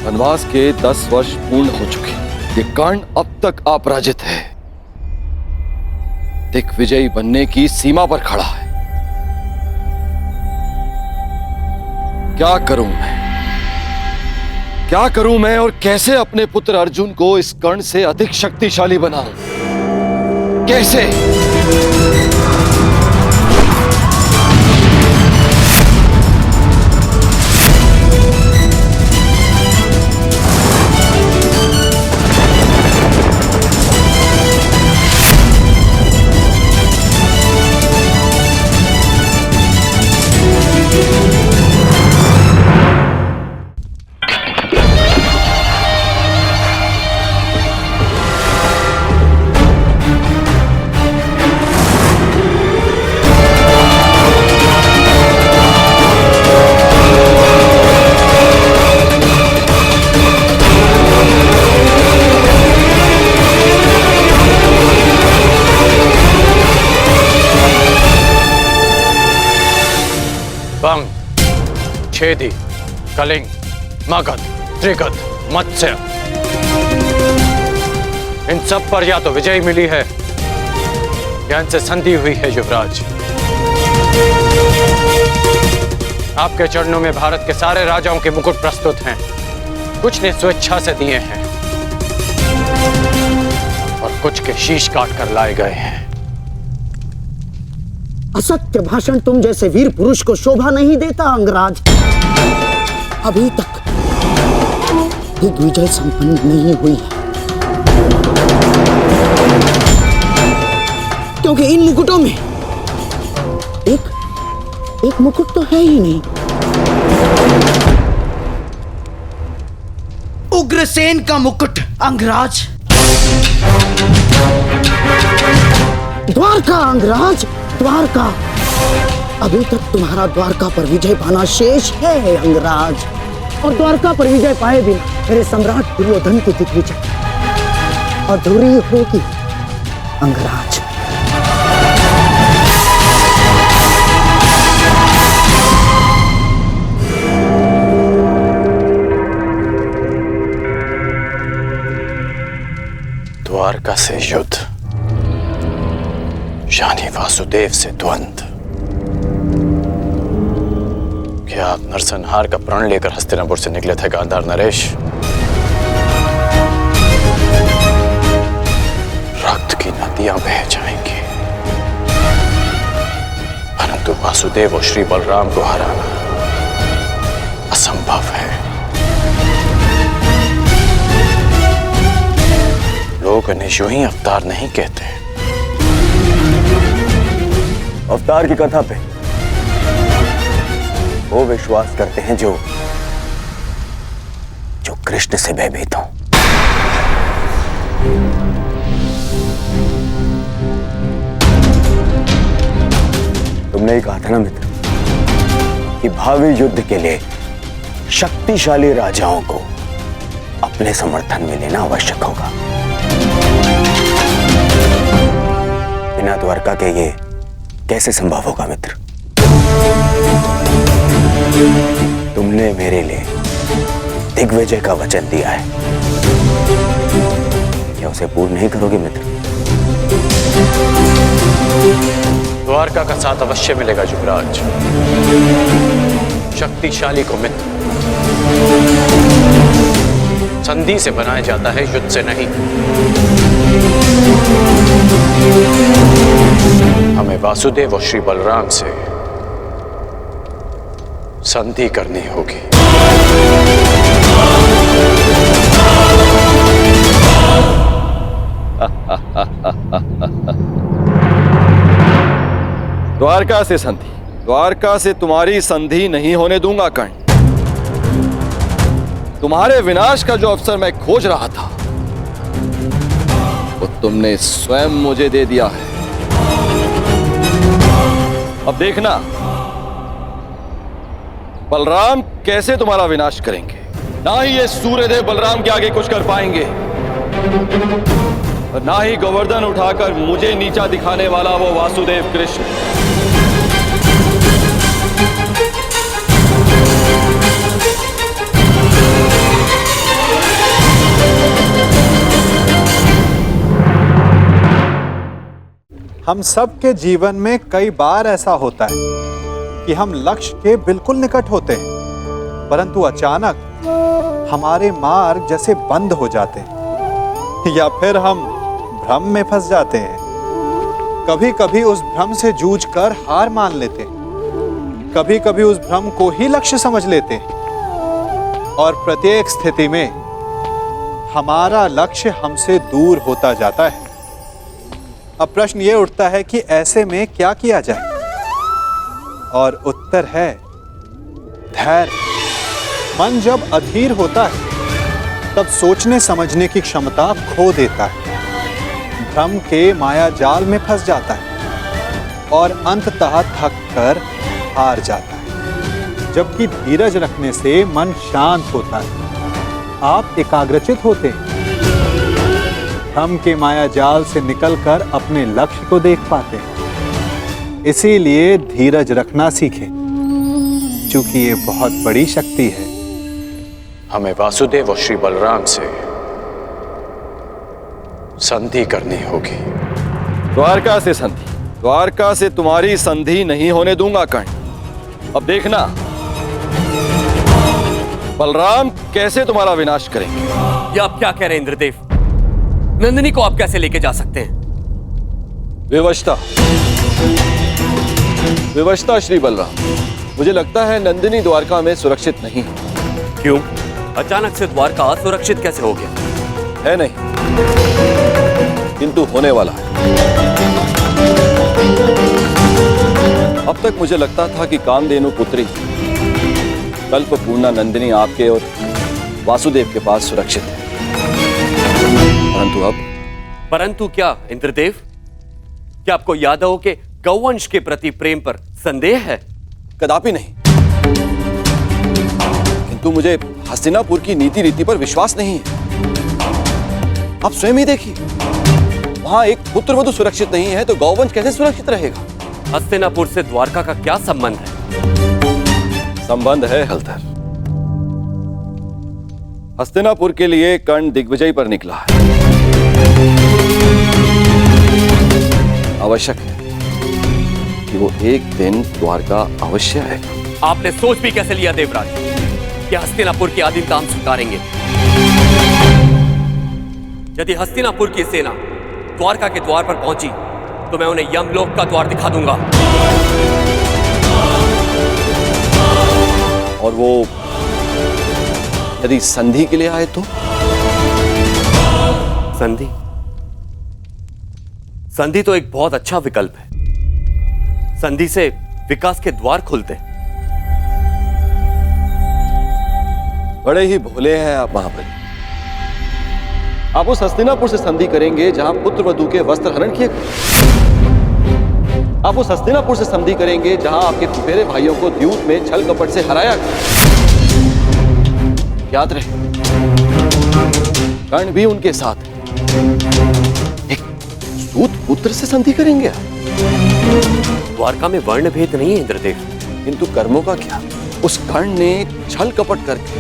वनवास के 10 वर्ष पूर्ण हो चुके। ये कर्ण अब तक अपराजित है, दिग्विजयी बनने की सीमा पर खड़ा है। क्या करूं मैं और कैसे अपने पुत्र अर्जुन को इस कर्ण से अधिक शक्तिशाली बनाऊं? कैसे? बंग, छेदी, कलिंग, मगध, त्रिगद, मत्स्य, इन सब पर या तो विजय मिली है या इनसे संधि हुई है युवराज। आपके चरणों में भारत के सारे राजाओं के मुकुट प्रस्तुत हैं। कुछ ने स्वेच्छा से दिए हैं और कुछ के शीश काट कर लाए गए हैं। असत्य भाषण तुम जैसे वीर पुरुष को शोभा नहीं देता अंगराज। अभी तक दिग्विजय संपन्न नहीं हुई है, क्योंकि इन मुकुटों में एक मुकुट तो है ही नहीं। उग्रसेन का मुकुट अंगराज। द्वारका अंगराज, द्वारका। अभी तक तुम्हारा द्वारका पर विजय पाना शेष है अंगराज, और द्वारका पर विजय पाए बिना मेरे सम्राट दुर्योधन की दिग्विजय अधूरी होगी अंगराज। द्वारका से युद्ध यानी वासुदेव से द्वंद्व। क्या आप नरसंहार का प्रण लेकर हस्तिनापुर से निकले थे गांधार नरेश? रक्त की नदियां बह जाएंगी, परंतु वासुदेव और श्री बलराम को हराना असंभव है। लोग इन्हें यूं ही अवतार नहीं कहते। अवतार की कथा पे वो विश्वास करते हैं जो कृष्ण से भयभीत हो। तुमने ही कहा था ना मित्र कि भावी युद्ध के लिए शक्तिशाली राजाओं को अपने समर्थन में लेना आवश्यक होगा। बिना द्वारका के ये कैसे संभव होगा मित्र? तुमने मेरे लिए दिग्विजय का वचन दिया है, क्या उसे पूर्ण नहीं करोगे मित्र? द्वारका का साथ अवश्य मिलेगा युवराज। शक्तिशाली को मित्र संधि से बनाया जाता है, युद्ध से नहीं। हमें वासुदेव और श्री बलराम से संधि करनी होगी। द्वारका से संधि? द्वारका से तुम्हारी संधि नहीं होने दूंगा कर्ण। तुम्हारे विनाश का जो अवसर मैं खोज रहा था वो तुमने स्वयं मुझे दे दिया है। अब देखना बलराम कैसे तुम्हारा विनाश करेंगे। ना ही ये सूर्यदेव बलराम के आगे कुछ कर पाएंगे और ना ही गोवर्धन उठाकर मुझे नीचा दिखाने वाला वो वासुदेव कृष्ण। हम सबके जीवन में कई बार ऐसा होता है कि हम लक्ष्य के बिल्कुल निकट होते हैं, परंतु अचानक हमारे मार्ग जैसे बंद हो जाते हैं या फिर हम भ्रम में फंस जाते हैं। कभी कभी उस भ्रम से जूझकर हार मान लेते हैं, कभी कभी उस भ्रम को ही लक्ष्य समझ लेते हैं और प्रत्येक स्थिति में हमारा लक्ष्य हमसे दूर होता जाता है। अब प्रश्न ये उठता है कि ऐसे में क्या किया जाए, और उत्तर है धैर्य। मन जब अधीर होता है तब सोचने समझने की क्षमता खो देता है, भ्रम के माया जाल में फंस जाता है और अंततः थक कर हार जाता है। जबकि धीरज रखने से मन शांत होता है, आप एकाग्रचित होते हैं, भ्रम के माया जाल से निकलकर अपने लक्ष्य को देख पाते हैं। इसीलिए धीरज रखना सीखें, क्योंकि ये बहुत बड़ी शक्ति है। हमें वासुदेव और श्री बलराम से संधि करनी होगी। द्वारका से संधि? द्वारका से तुम्हारी संधि नहीं होने दूंगा कर्ण। अब देखना बलराम कैसे तुम्हारा विनाश करेंगे। ये आप क्या कह रहे हैं इंद्रदेव? नंदिनी को आप कैसे लेके जा सकते हैं? विवशता, विवशता श्री बलराम। मुझे लगता है नंदिनी द्वारका में सुरक्षित नहीं है। क्यों? अचानक से द्वारका असुरक्षित कैसे हो गया? है नहीं, किंतु होने वाला है। अब तक मुझे लगता था कि कामधेनु पुत्री कल्पपूर्णा नंदिनी आपके और वासुदेव के पास सुरक्षित है, परंतु अब? परंतु क्या इंद्रदेव? क्या आपको यादवों के गौवंश के प्रति प्रेम पर संदेह है? कदापि नहीं, किंतु मुझे हस्तिनापुर की नीति रीति पर विश्वास नहीं है। आप स्वयं ही देखिए, वहां एक पुत्रवधू सुरक्षित नहीं है तो गौवंश कैसे सुरक्षित रहेगा? हस्तिनापुर से द्वारका का क्या संबंध है? संबंध है हलधर। हस्तिनापुर के लिए कर्ण दिग्विजय पर निकला है। आवश्यक है कि वो एक दिन द्वारका अवश्य आएगा। आपने सोच भी कैसे लिया देवराज कि हस्तिनापुर की अधीनता हम स्वीकारेंगे? यदि हस्तिनापुर की सेना द्वारका के द्वार पर पहुंची तो मैं उन्हें यमलोक का द्वार दिखा दूंगा। और वो यदि संधि के लिए आए तो? संधि? संधि तो एक बहुत अच्छा विकल्प है। संधि से विकास के द्वार खुलते हैं। बड़े ही भोले हैं आप महाबली। आप उस हस्तिनापुर से संधि करेंगे जहां पुत्रवधू के वस्त्र हरण किए गए। आप उस हस्तिनापुर से संधि करेंगे जहां आपके फुफेरे भाइयों को द्यूत में छल कपट से हराया गया। याद रहे, कर्ण भी उनके साथ है। एक सूत पुत्र से संधि करेंगे। द्वारका में वर्ण भेद नहीं है इंद्रदेव, किंतु कर्मों का क्या? उस कर्ण ने छल कपट करके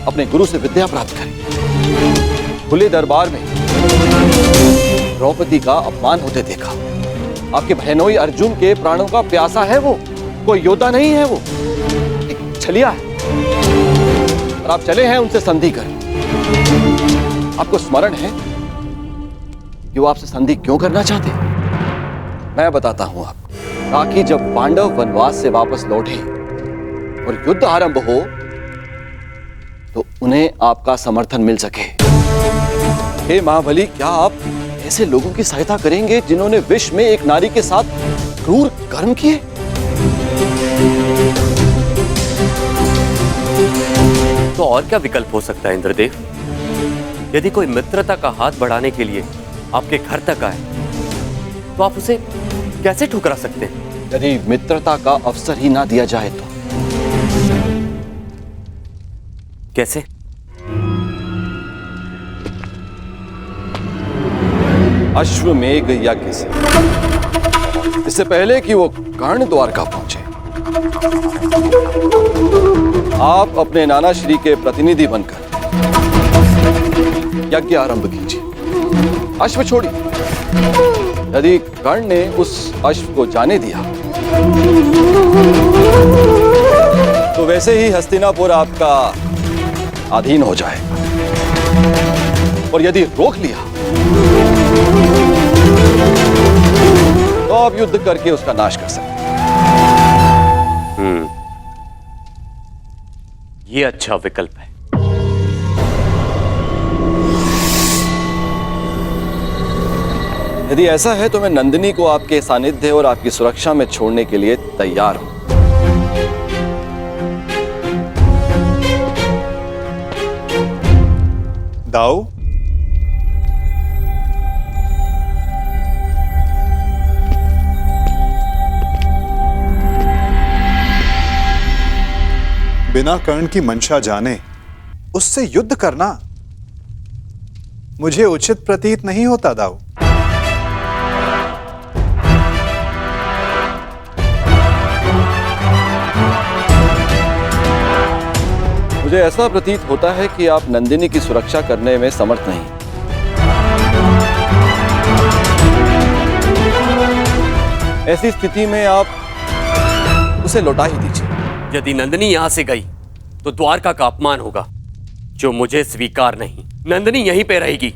अपने गुरु से विद्या प्राप्त करी। खुले दरबार में द्रौपदी का अपमान होते देखा। आपके बहनोई अर्जुन के प्राणों का प्यासा है वो, कोई योद्धा नहीं है वो, एक छलिया है। और आप चले हैं उनसे संधि कर। आपको स्मरण है कि वो आपसे संधि क्यों करना चाहते? मैं बताता हूं आपको, ताकि जब पांडव वनवास से वापस लौटे और युद्ध आरंभ हो तो उन्हें आपका समर्थन मिल सके। हे महाबली, क्या आप ऐसे लोगों की सहायता करेंगे जिन्होंने विष में एक नारी के साथ क्रूर कर्म किए? तो और क्या विकल्प हो सकता है इंद्रदेव? यदि कोई मित्रता का हाथ बढ़ाने के लिए आपके घर तक आए तो आप उसे कैसे ठुकरा सकते हैं? यदि मित्रता का अवसर ही ना दिया जाए तो कैसे? अश्वमेघ यज्ञ से। इससे पहले कि वो कर्ण द्वारका पहुंचे, आप अपने नाना श्री के प्रतिनिधि बनकर यज्ञ आरंभ कीजिए। अश्व छोड़िए। यदि कर्ण ने उस अश्व को जाने दिया तो वैसे ही हस्तिनापुर आपका अधीन हो जाएगा, और यदि रोक लिया तो आप युद्ध करके उसका नाश कर सकते हैं। ये अच्छा विकल्प है। यदि ऐसा है तो मैं नंदिनी को आपके सानिध्य और आपकी सुरक्षा में छोड़ने के लिए तैयार हूं। दाऊ, बिना कर्ण की मंशा जाने उससे युद्ध करना मुझे उचित प्रतीत नहीं होता दाऊ। मुझे ऐसा प्रतीत होता है कि आप नंदिनी की सुरक्षा करने में समर्थ नहीं। ऐसी स्थिति में आप उसे लौटा ही दीजिए। यदि नंदिनी यहां से गई तो द्वारका का अपमान होगा, जो मुझे स्वीकार नहीं। नंदिनी यहीं पे रहेगी।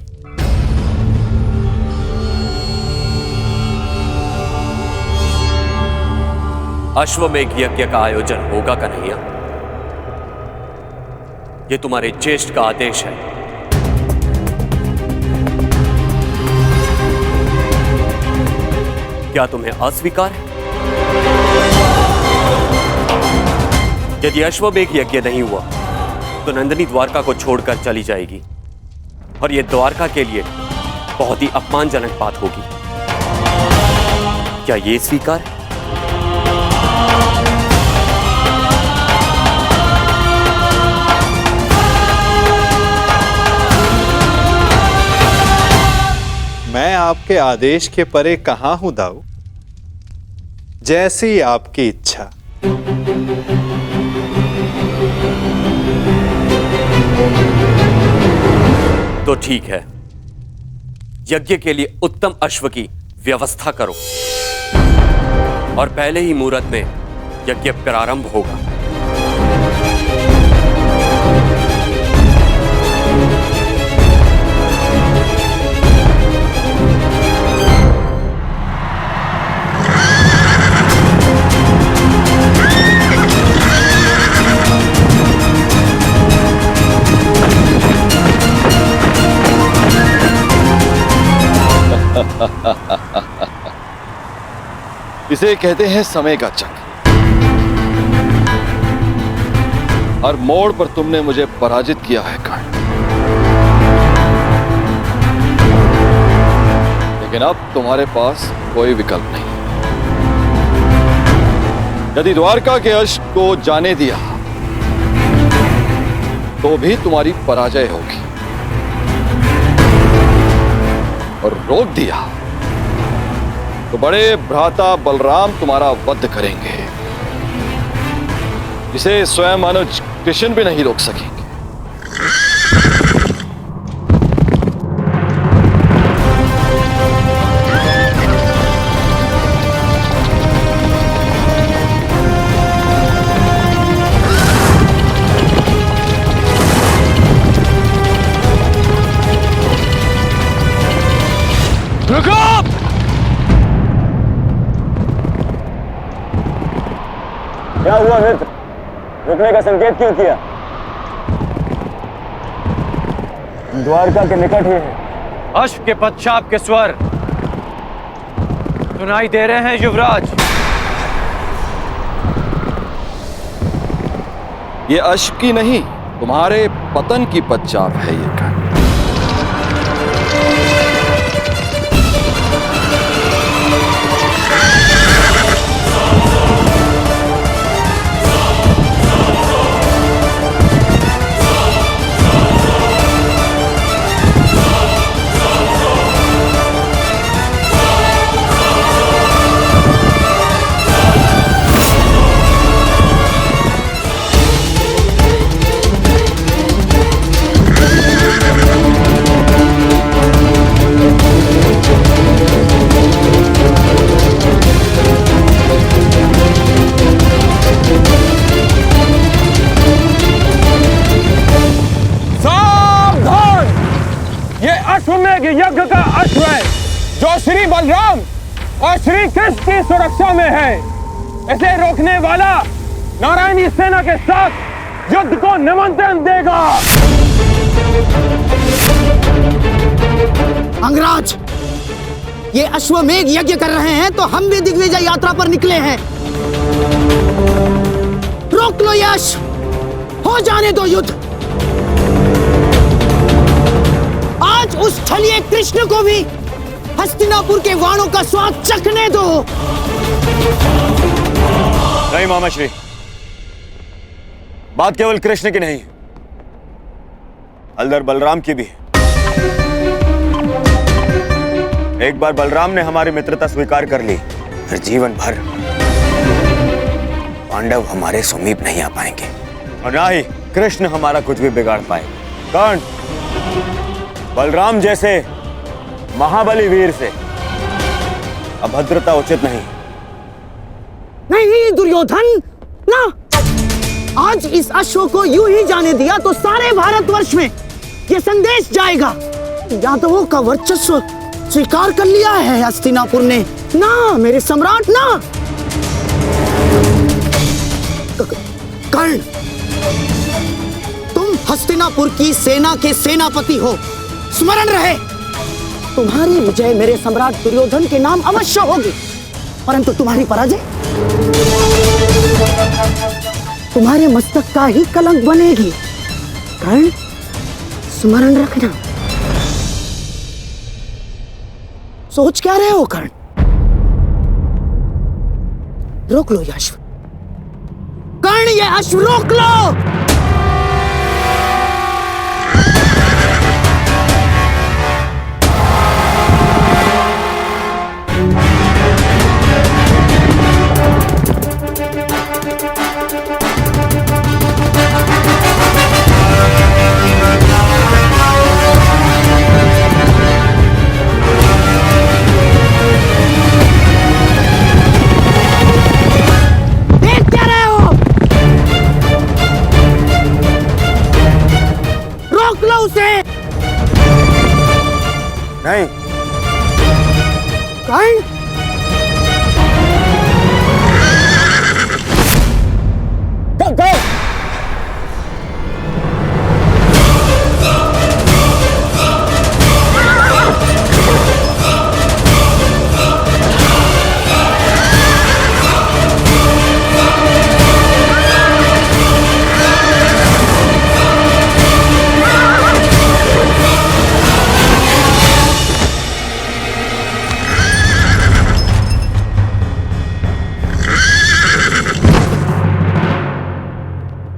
अश्वमेघ यज्ञ का आयोजन होगा कन्हैया? ये तुम्हारे ज्येष्ठ का आदेश है। क्या तुम्हें अस्वीकार है? यदि अश्वमेघ यज्ञ नहीं हुआ तो नंदिनी द्वारका को छोड़कर चली जाएगी, और यह द्वारका के लिए बहुत ही अपमानजनक बात होगी। क्या यह स्वीकार है? मैं आपके आदेश के परे कहां हूं दाऊ। जैसी आपकी इच्छा। तो ठीक है, यज्ञ के लिए उत्तम अश्व की व्यवस्था करो, और पहले ही मुहूर्त में यज्ञ प्रारंभ होगा। इसे कहते हैं समय का चक्र। हर मोड़ पर तुमने मुझे पराजित किया है कर्ण, लेकिन अब तुम्हारे पास कोई विकल्प नहीं। यदि द्वारका के अश्व को जाने दिया तो भी तुम्हारी पराजय होगी, और रोक दिया तो बड़े भ्राता बलराम तुम्हारा वध करेंगे, जिसे स्वयं अनुज कृष्ण भी नहीं रोक सकेंगे। रुको! क्या हुआ मित्र? रुकने का संकेत क्यों किया? द्वारका के निकट ही है। अश्व के पश्चात के स्वर सुनाई दे रहे हैं युवराज। ये अश्व की नहीं, तुम्हारे पतन की पश्चात है ये। यज्ञ का अश्व है जो श्री बलराम और श्री कृष्ण की सुरक्षा में है। इसे रोकने वाला नारायणी सेना के साथ युद्ध को निमंत्रण देगा। अंगराज, ये अश्वमेघ यज्ञ कर रहे हैं तो हम भी दिग्विजय यात्रा पर निकले हैं। रोक लो ये अश्व, हो जाने दो युद्ध। आज उस छलिए कृष्ण को भी हस्तिनापुर के वाणों का स्वाद चखने दो। नहीं मामाश्री, बात केवल कृष्ण की नहीं, हलधर बलराम की भी है। एक बार बलराम ने हमारी मित्रता स्वीकार कर ली, फिर जीवन भर पांडव हमारे समीप नहीं आ पाएंगे और ना ही कृष्ण हमारा कुछ भी बिगाड़ पाए। कर्ण, बलराम जैसे महाबली वीर से अभद्रता उचित नहीं। नहीं दुर्योधन, ना। आज इस अश्व को यूं ही जाने दिया तो सारे भारतवर्ष में ये संदेश जाएगा, यादवों का वर्चस्व स्वीकार कर लिया है हस्तिनापुर ने। ना मेरे सम्राट, ना। कर्ण, तुम हस्तिनापुर की सेना के सेनापति हो, स्मरण रहे। तुम्हारी विजय मेरे सम्राट दुर्योधन के नाम अवश्य होगी, परंतु तुम्हारी पराजय तुम्हारे मस्तक का ही कलंक बनेगी। कर्ण, स्मरण रखना। सोच क्या रहे हो कर्ण? रोक लो ये अश्व। कर्ण, ये अश्व रोक लो। नहीं। कर्ण, go!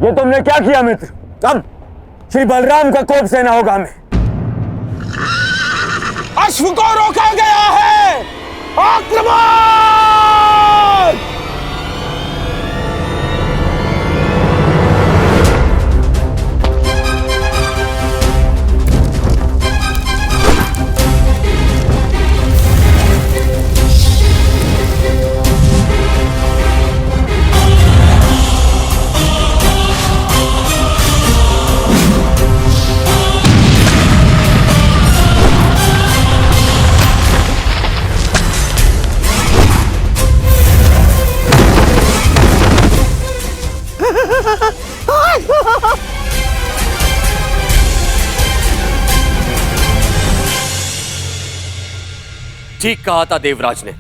ये तुमने क्या किया मित्र? अब श्री बलराम का कोप सेना होगा हमें। अश्व को रोका गया है, आक्रमण! ठीक कहा था देवराज ने।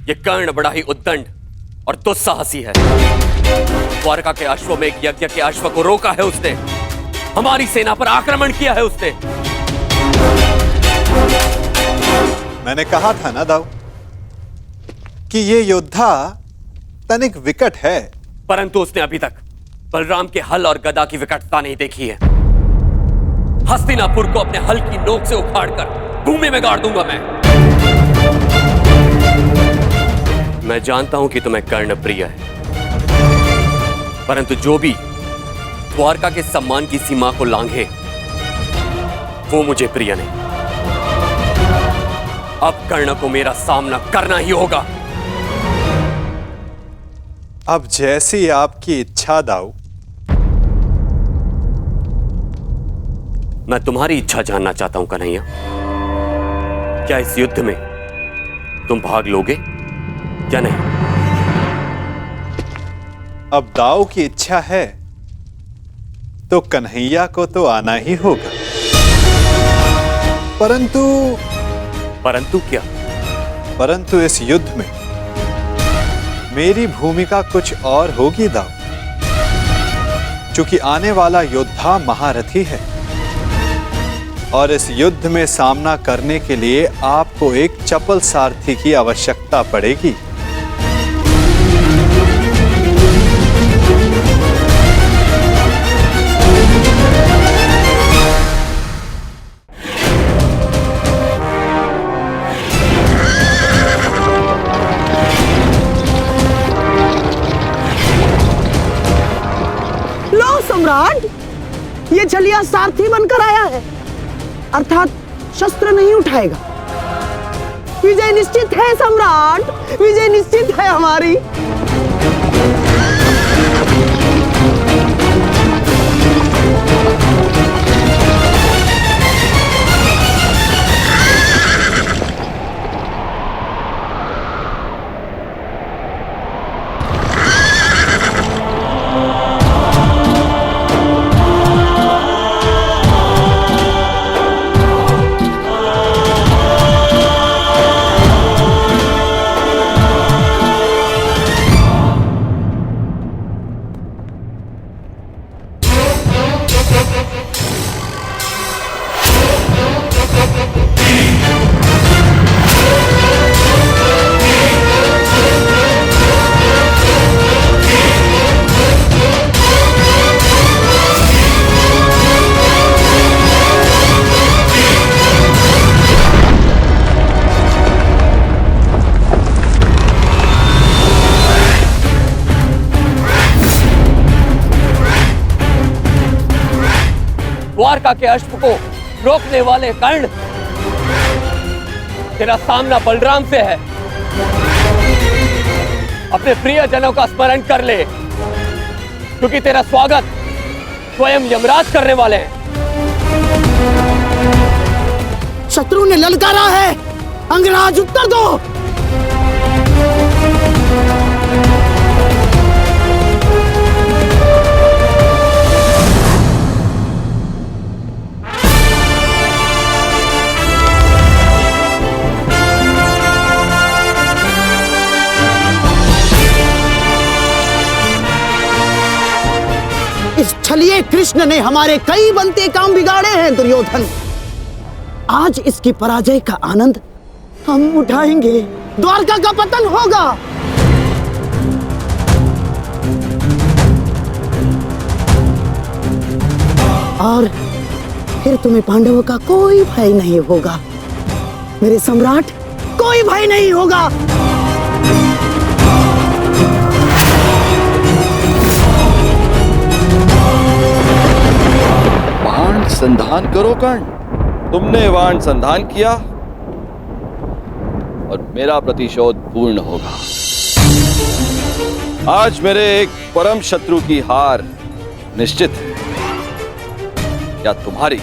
यह कर्ण बड़ा ही उद्दंड और दुस्साहसी है। द्वारका के अश्वमेघ यज्ञ के अश्व को रोका है उसने। हमारी सेना पर आक्रमण किया है उसने। मैंने कहा था ना दाऊ कि ये योद्धा तनिक विकट है। परंतु उसने अभी तक बलराम के हल और गदा की विकटता नहीं देखी है। हस्तिनापुर को अपने हल की नोक से उखाड़कर भूमि में गाड़ दूंगा मैं जानता हूं कि तुम्हें कर्ण प्रिय है, परंतु जो भी द्वारका के सम्मान की सीमा को लांघे वो मुझे प्रिय नहीं। अब कर्ण को मेरा सामना करना ही होगा। अब जैसी आपकी इच्छा दाऊ। मैं तुम्हारी इच्छा जानना चाहता हूं कन्हैया। क्या इस युद्ध में तुम भाग लोगे या नहीं? अब दाऊ की इच्छा है तो कन्हैया को तो आना ही होगा। परंतु क्या? परंतु इस युद्ध में मेरी भूमिका कुछ और होगी दाऊ। क्योंकि आने वाला योद्धा महारथी है और इस युद्ध में सामना करने के लिए आपको एक चपल सारथी की आवश्यकता पड़ेगी। लो सम्राट, ये छलिया सारथी बनकर आया है, अर्थात शस्त्र नहीं उठाएगा। विजय निश्चित है सम्राट, विजय निश्चित है हमारी। द्वारका के अश्व को रोकने वाले कर्ण, तेरा सामना बलराम से है। अपने प्रियजनों का स्मरण कर ले, क्योंकि तेरा स्वागत स्वयं यमराज करने वाले हैं। शत्रु ने ललकारा है, अंगराज उत्तर दो। इस छलिए कृष्ण ने हमारे कई बनते काम बिगाड़े हैं दुर्योधन। आज इसकी पराजय का आनंद हम उठाएंगे। द्वारका का पतन होगा। और फिर तुम्हें पांडवों का कोई भय नहीं होगा। मेरे सम्राट, कोई भय नहीं होगा। बाण संधान करो कर्ण। तुमने बाण संधान किया और मेरा प्रतिशोध पूर्ण होगा। आज मेरे एक परम शत्रु की हार निश्चित है, या तुम्हारी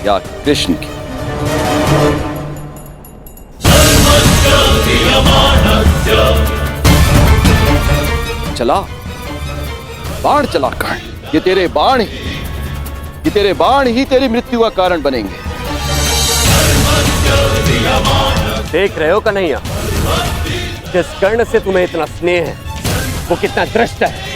या कृष्ण की। चला बाण चला कर्ण। ये तेरे बाण ही तेरी मृत्यु का कारण बनेंगे। देख रहे हो कन्हैया, जिस कर्ण से तुम्हें इतना स्नेह है वो कितना दृष्ट है।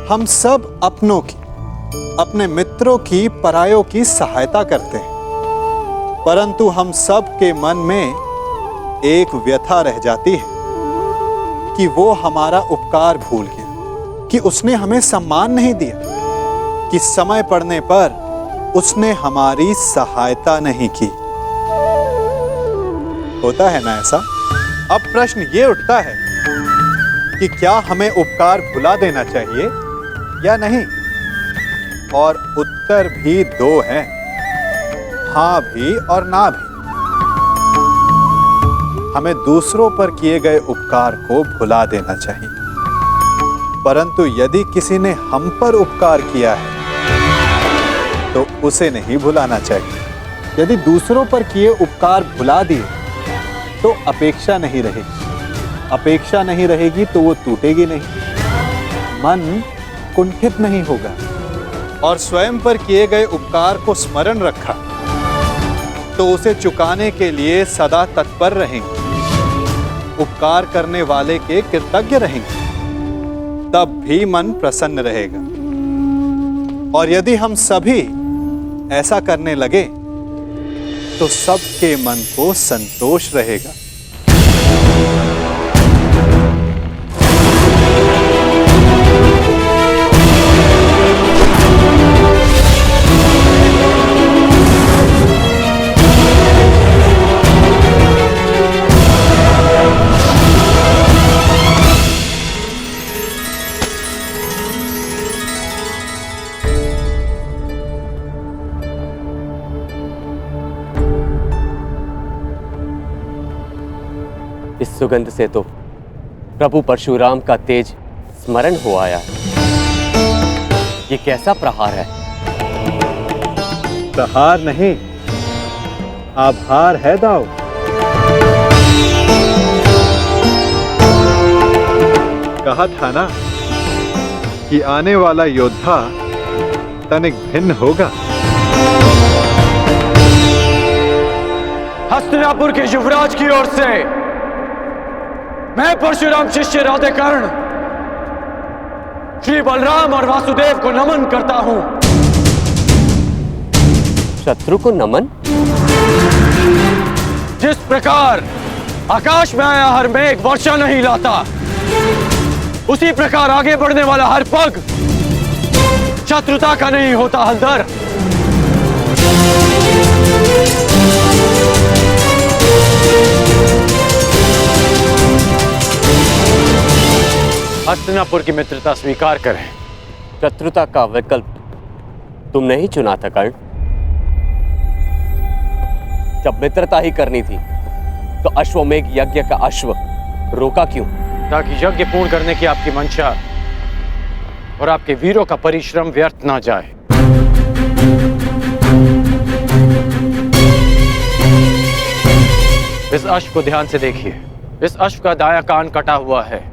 हम सब अपनों की, अपने मित्रों की, परायों की सहायता करते हैं, परंतु हम सब के मन में एक व्यथा रह जाती है कि वो हमारा उपकार भूल गया, कि उसने हमें सम्मान नहीं दिया, कि समय पड़ने पर उसने हमारी सहायता नहीं की। होता है ना ऐसा? अब प्रश्न ये उठता है कि क्या हमें उपकार भुला देना चाहिए या नहीं? और उत्तर भी दो हैं, हां भी और ना भी। हमें दूसरों पर किए गए उपकार को भुला देना चाहिए, परंतु यदि किसी ने हम पर उपकार किया है तो उसे नहीं भुलाना चाहिए। यदि दूसरों पर किए उपकार भुला दिए तो अपेक्षा नहीं रहेगी, अपेक्षा नहीं रहेगी तो वो टूटेगी नहीं, मन कुंठित नहीं होगा, और स्वयं पर किए गए उपकार को स्मरण रखा तो उसे चुकाने के लिए सदा तत्पर रहेंगे, उपकार करने वाले के कृतज्ञ रहेंगे, तब भी मन प्रसन्न रहेगा। और यदि हम सभी ऐसा करने लगे तो सबके मन को संतोष रहेगा। इस सुगंध से तो प्रभु परशुराम का तेज स्मरण हो आया है। ये कैसा प्रहार है? प्रहार नहीं, आभार है दाऊ। कहा था ना कि आने वाला योद्धा तनिक भिन्न होगा। हस्तिनापुर के युवराज की ओर से मैं परशुराम शिष्य राधेकर्ण श्री बलराम और वासुदेव को नमन करता हूं। शत्रु को नमन? जिस प्रकार आकाश में आया हर मेघ वर्षा नहीं लाता, उसी प्रकार आगे बढ़ने वाला हर पग शत्रुता का नहीं होता हलदर। हस्तिनापुर की मित्रता स्वीकार करें। शत्रुता का विकल्प तुमने ही चुना था कर्ण। जब मित्रता ही करनी थी तो अश्वमेघ यज्ञ का अश्व रोका क्यों? ताकि यज्ञ पूर्ण करने की आपकी मंशा और आपके वीरों का परिश्रम व्यर्थ ना जाए। इस अश्व को ध्यान से देखिए। इस अश्व का दायां कान कटा हुआ है।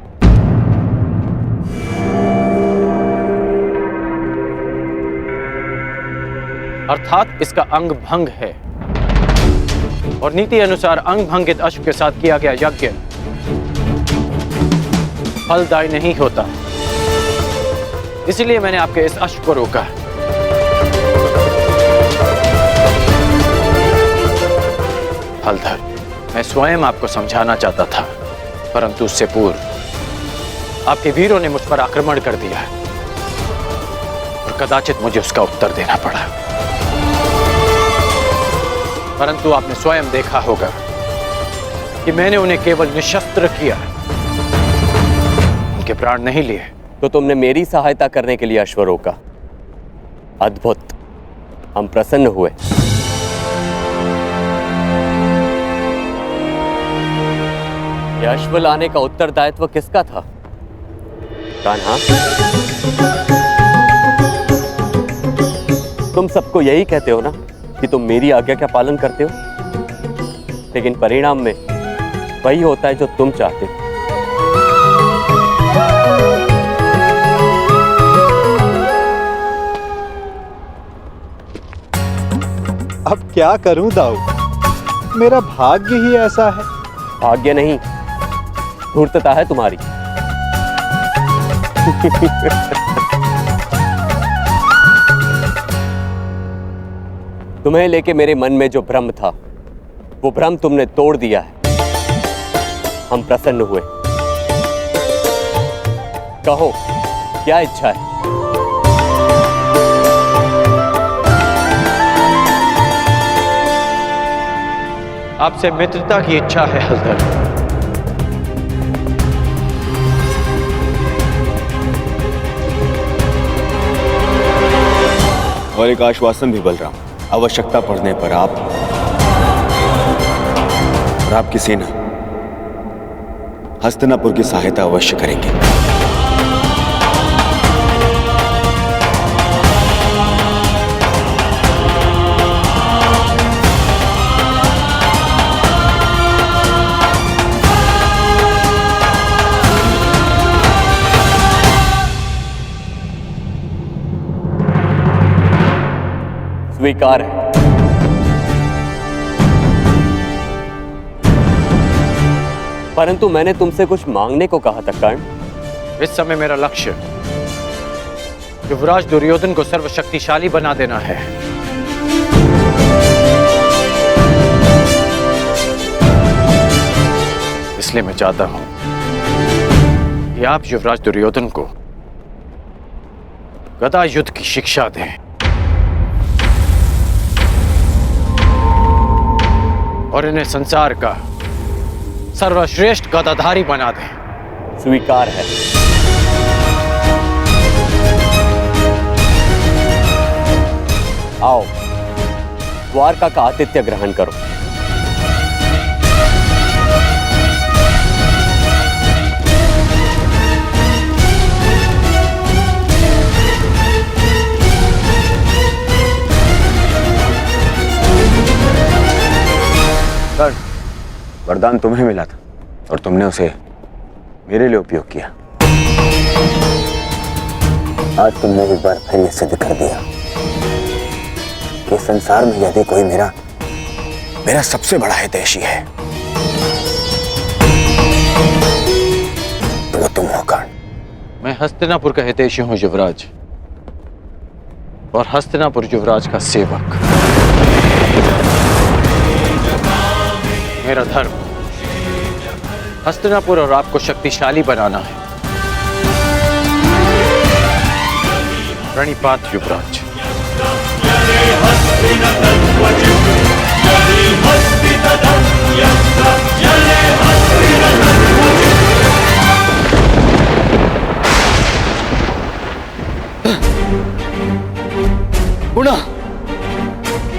अर्थात इसका अंग भंग है, और नीति अनुसार अंग भंगित अश्व के साथ किया गया यज्ञ फलदायी नहीं होता। इसलिए मैंने आपके इस अश्व को रोका। हलधर, मैं स्वयं आपको समझाना चाहता था, परंतु उससे पूर्व आपके वीरों ने मुझ पर आक्रमण कर दिया और कदाचित मुझे उसका उत्तर देना पड़ा। परंतु आपने स्वयं देखा होगा कि मैंने उन्हें केवल निशस्त्र किया, उनके प्राण नहीं लिए। तो तुमने मेरी सहायता करने के लिए अश्व रोका। अद्भुत, हम प्रसन्न हुए। यह अश्व लाने का उत्तरदायित्व किसका था? कान्हा, तुम सबको यही कहते हो ना कि तुम मेरी आज्ञा का पालन करते हो, लेकिन परिणाम में वही होता है जो तुम चाहते हो। अब क्या करूं दाऊ, मेरा भाग्य ही ऐसा है। भाग्य नहीं, धूर्तता है तुम्हारी। तुम्हें लेके मेरे मन में जो भ्रम था, वो भ्रम तुमने तोड़ दिया है। हम प्रसन्न हुए। कहो, क्या इच्छा है? आपसे मित्रता की इच्छा है हलधर। और एक आश्वासन भी बलराम, आवश्यकता पड़ने पर आप और आपकी सेना हस्तिनापुर की सहायता अवश्य करेंगे। स्वीकार है। परंतु मैंने तुमसे कुछ मांगने को कहा था कर्ण। इस समय मेरा लक्ष्य युवराज दुर्योधन को सर्वशक्तिशाली बना देना है। इसलिए मैं चाहता हूं कि आप युवराज दुर्योधन को गदा युद्ध की शिक्षा दें और इन्हें संसार का सर्वश्रेष्ठ गदाधारी बना दें। स्वीकार है। आओ, द्वारका का आतिथ्य ग्रहण करो। वरदान तुम्हें मिला था और तुमने उसे मेरे लिए उपयोग किया। आज तुमने एक बार फिर यह सिद्ध कर दिया कि संसार में यदि कोई मेरा सबसे बड़ा हितैषी है तो वो तुम हो कर्ण। मैं हस्तिनापुर का हितैषी हूं युवराज, और हस्तिनापुर युवराज का सेवक। मेरा धर्म हस्तिनापुर और आपको शक्तिशाली बनाना है। प्रणिपात युवराज।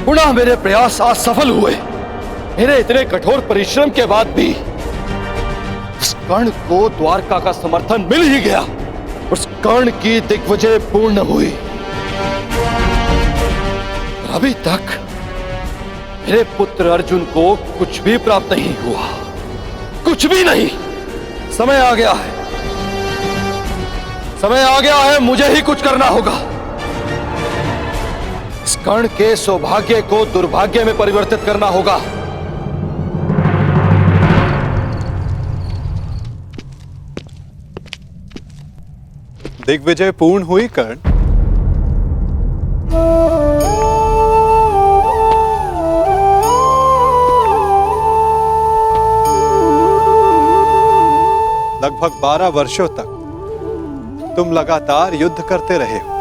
पुनः मेरे प्रयास आज सफल हुए। मेरे इतने कठोर परिश्रम के बाद भी उस कर्ण को द्वारका का समर्थन मिल ही गया। उस कर्ण की दिग्विजय पूर्ण हुई। अभी तक मेरे पुत्र अर्जुन को कुछ भी प्राप्त नहीं हुआ, कुछ भी नहीं। समय आ गया है, समय आ गया है, मुझे ही कुछ करना होगा। इस कर्ण के सौभाग्य को दुर्भाग्य में परिवर्तित करना होगा। दिग्विजय पूर्ण हुई कर्ण। लगभग 12 वर्षों तक तुम लगातार युद्ध करते रहे हो।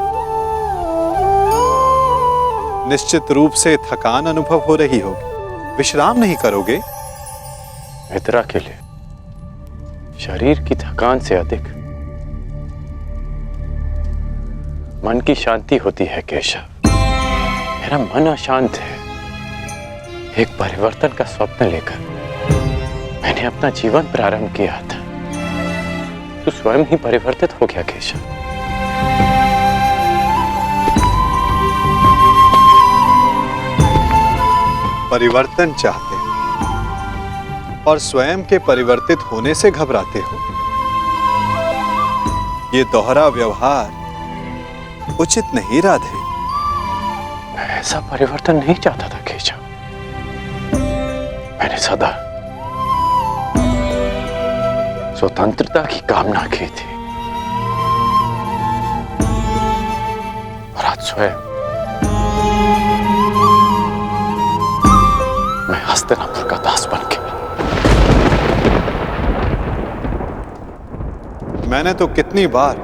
निश्चित रूप से थकान अनुभव हो रही होगी। विश्राम नहीं करोगे? मित्रा के लिए शरीर की थकान से अधिक मन की शांति होती है केशव। मेरा मन अशांत है। एक परिवर्तन का स्वप्न लेकर मैंने अपना जीवन प्रारंभ किया था। तू स्वयं ही परिवर्तित हो गया केशव। परिवर्तन चाहते हो और स्वयं के परिवर्तित होने से घबराते हो। ये दोहरा व्यवहार उचित नहीं राधे। मैं ऐसा परिवर्तन नहीं चाहता था केशव। मैंने सदा स्वतंत्रता की कामना की थी और आज स्वयं मैं हस्तिनापुर का दास बन गया। मैंने तो कितनी बार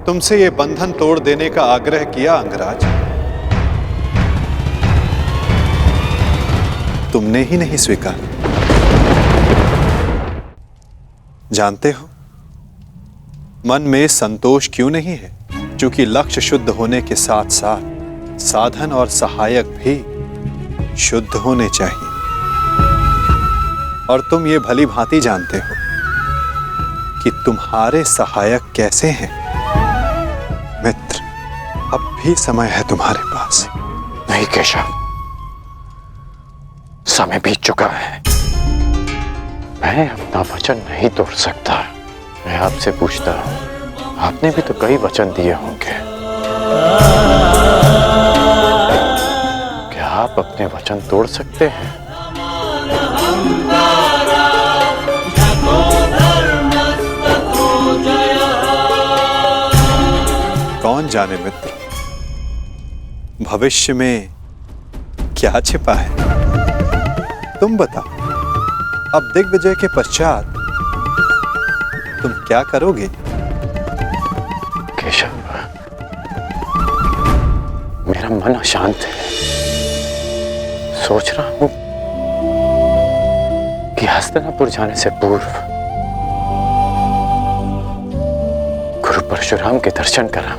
तुमसे ये बंधन तोड़ देने का आग्रह किया अंगराज, तुमने ही नहीं स्वीकारा। जानते हो मन में संतोष क्यों नहीं है? क्योंकि लक्ष्य शुद्ध होने के साथ साथ साधन और सहायक भी शुद्ध होने चाहिए। और तुम ये भली भांति जानते हो कि तुम्हारे सहायक कैसे हैं। मित्र, अब भी समय है तुम्हारे पास। नहीं केशव, समय बीत चुका है। मैं अपना वचन नहीं तोड़ सकता। मैं आपसे पूछता हूं, आपने भी तो कई वचन दिए होंगे। क्या आप अपने वचन तोड़ सकते हैं? कौन जाने मित्र, भविष्य में क्या छिपा है? तुम बताओ, अब दिग्विजय के पश्चात तुम क्या करोगे? केशव, मेरा मन अशांत है। सोच रहा हूं कि हस्तिनापुर जाने से पूर्व गुरु परशुराम के दर्शन करा।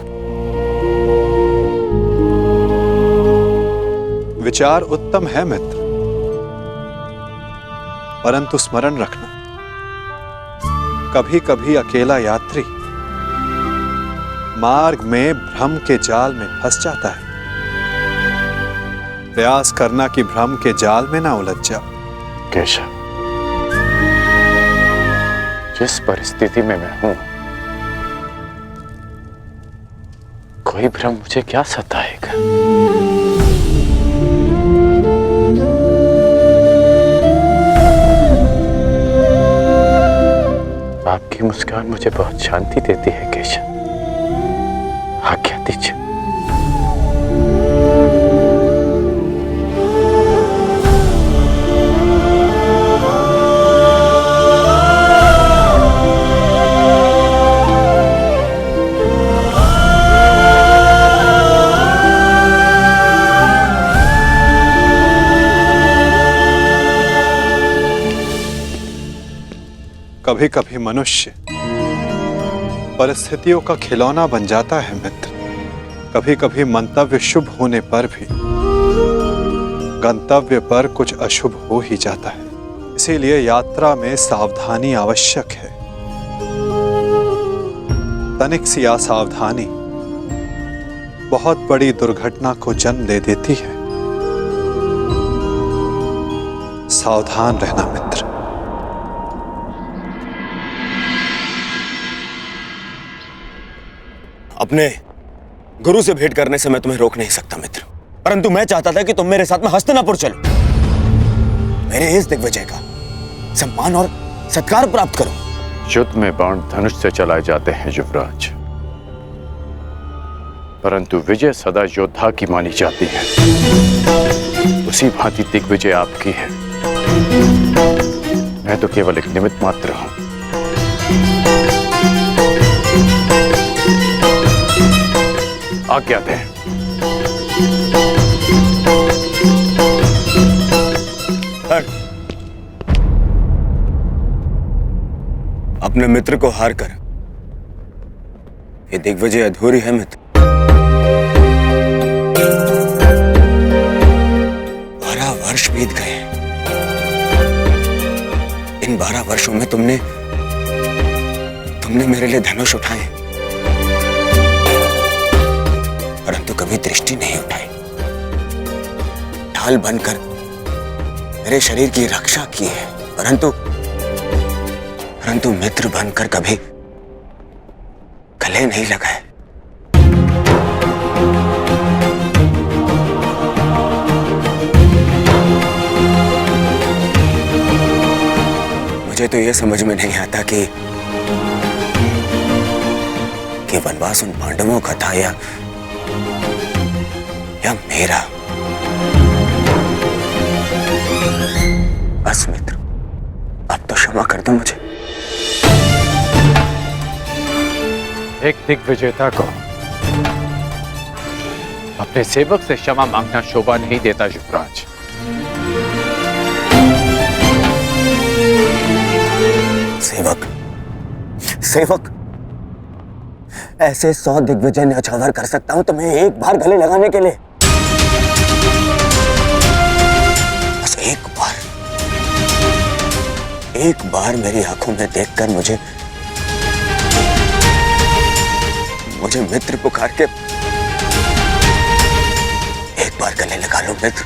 विचार उत्तम है मित्र, परंतु स्मरण रखना, कभी कभी अकेला यात्री मार्ग में भ्रम के जाल में फंस जाता है। प्रयास करना कि भ्रम के जाल में ना उलझ जाओ। केशव, जिस परिस्थिति में मैं हूं, कोई भ्रम मुझे क्या सताएगा? आपकी मुस्कान मुझे बहुत शांति देती है केशव। आज्ञा दीजिए। कभी कभी मनुष्य परिस्थितियों का खिलौना बन जाता है मित्र। कभी कभी मंतव्य शुभ होने पर भी गंतव्य पर कुछ अशुभ हो ही जाता है। इसीलिए यात्रा में सावधानी आवश्यक है। तनिक सी असावधानी बहुत बड़ी दुर्घटना को जन्म दे देती है। सावधान रहना मित्र। अपने गुरु से भेंट करने से मैं तुम्हें रोक नहीं सकता मित्र, परंतु मैं चाहता था कि तुम मेरे साथ में हस्तिनापुर चलो, मेरे इस दिग्विजय का सम्मान और सत्कार प्राप्त करो। युद्ध में बाण धनुष से चलाए जाते हैं युवराज, परंतु विजय सदा योद्धा की मानी जाती है। उसी भांति दिग्विजय आपकी है, मैं तो केवल एक निमित्त मात्र हूं। आज्ञा दें। अपने मित्र को हार कर ये दिग्विजय अधूरी है मित्र। 12 वर्ष बीत गए। इन 12 वर्षों में तुमने मेरे लिए धनुष उठाए, परंतु कभी दृष्टि नहीं उठाई। ढाल बनकर मेरे शरीर की रक्षा की है, परंतु मित्र बनकर कभी गले नहीं लगाए। मुझे तो यह समझ में नहीं आता कि वनवास उन पांडवों का था या मेरा। बस मित्र, अब तो क्षमा कर दो मुझे। एक दिग्विजेता को अपने सेवक से क्षमा मांगना शोभा नहीं देता युवराज। सेवक ऐसे 100 दिग्विजय न्यौछावर कर सकता हूं तुम्हें एक बार गले लगाने के लिए। बस एक बार मेरी आंखों में देखकर मुझे मित्र पुकार के एक बार गले लगा लो मित्र।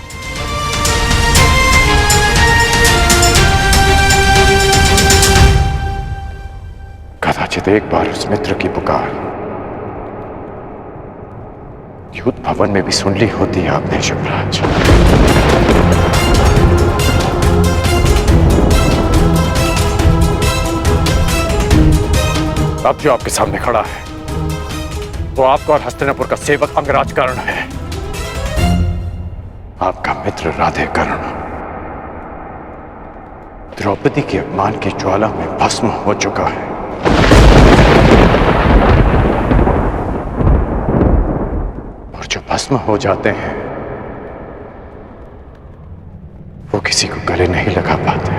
कदाचित एक बार उस मित्र की पुकार युद्ध भवन में भी सुन ली होती है आपने युवराज। अब जो आपके सामने खड़ा है वो आपका और हस्तिनापुर का सेवक अंगराज कर्ण है, आपका मित्र राधे कर्ण द्रौपदी के अपमान की ज्वाला में भस्म हो चुका है। और जो भस्म हो जाते हैं वो किसी को गले नहीं लगा पाते।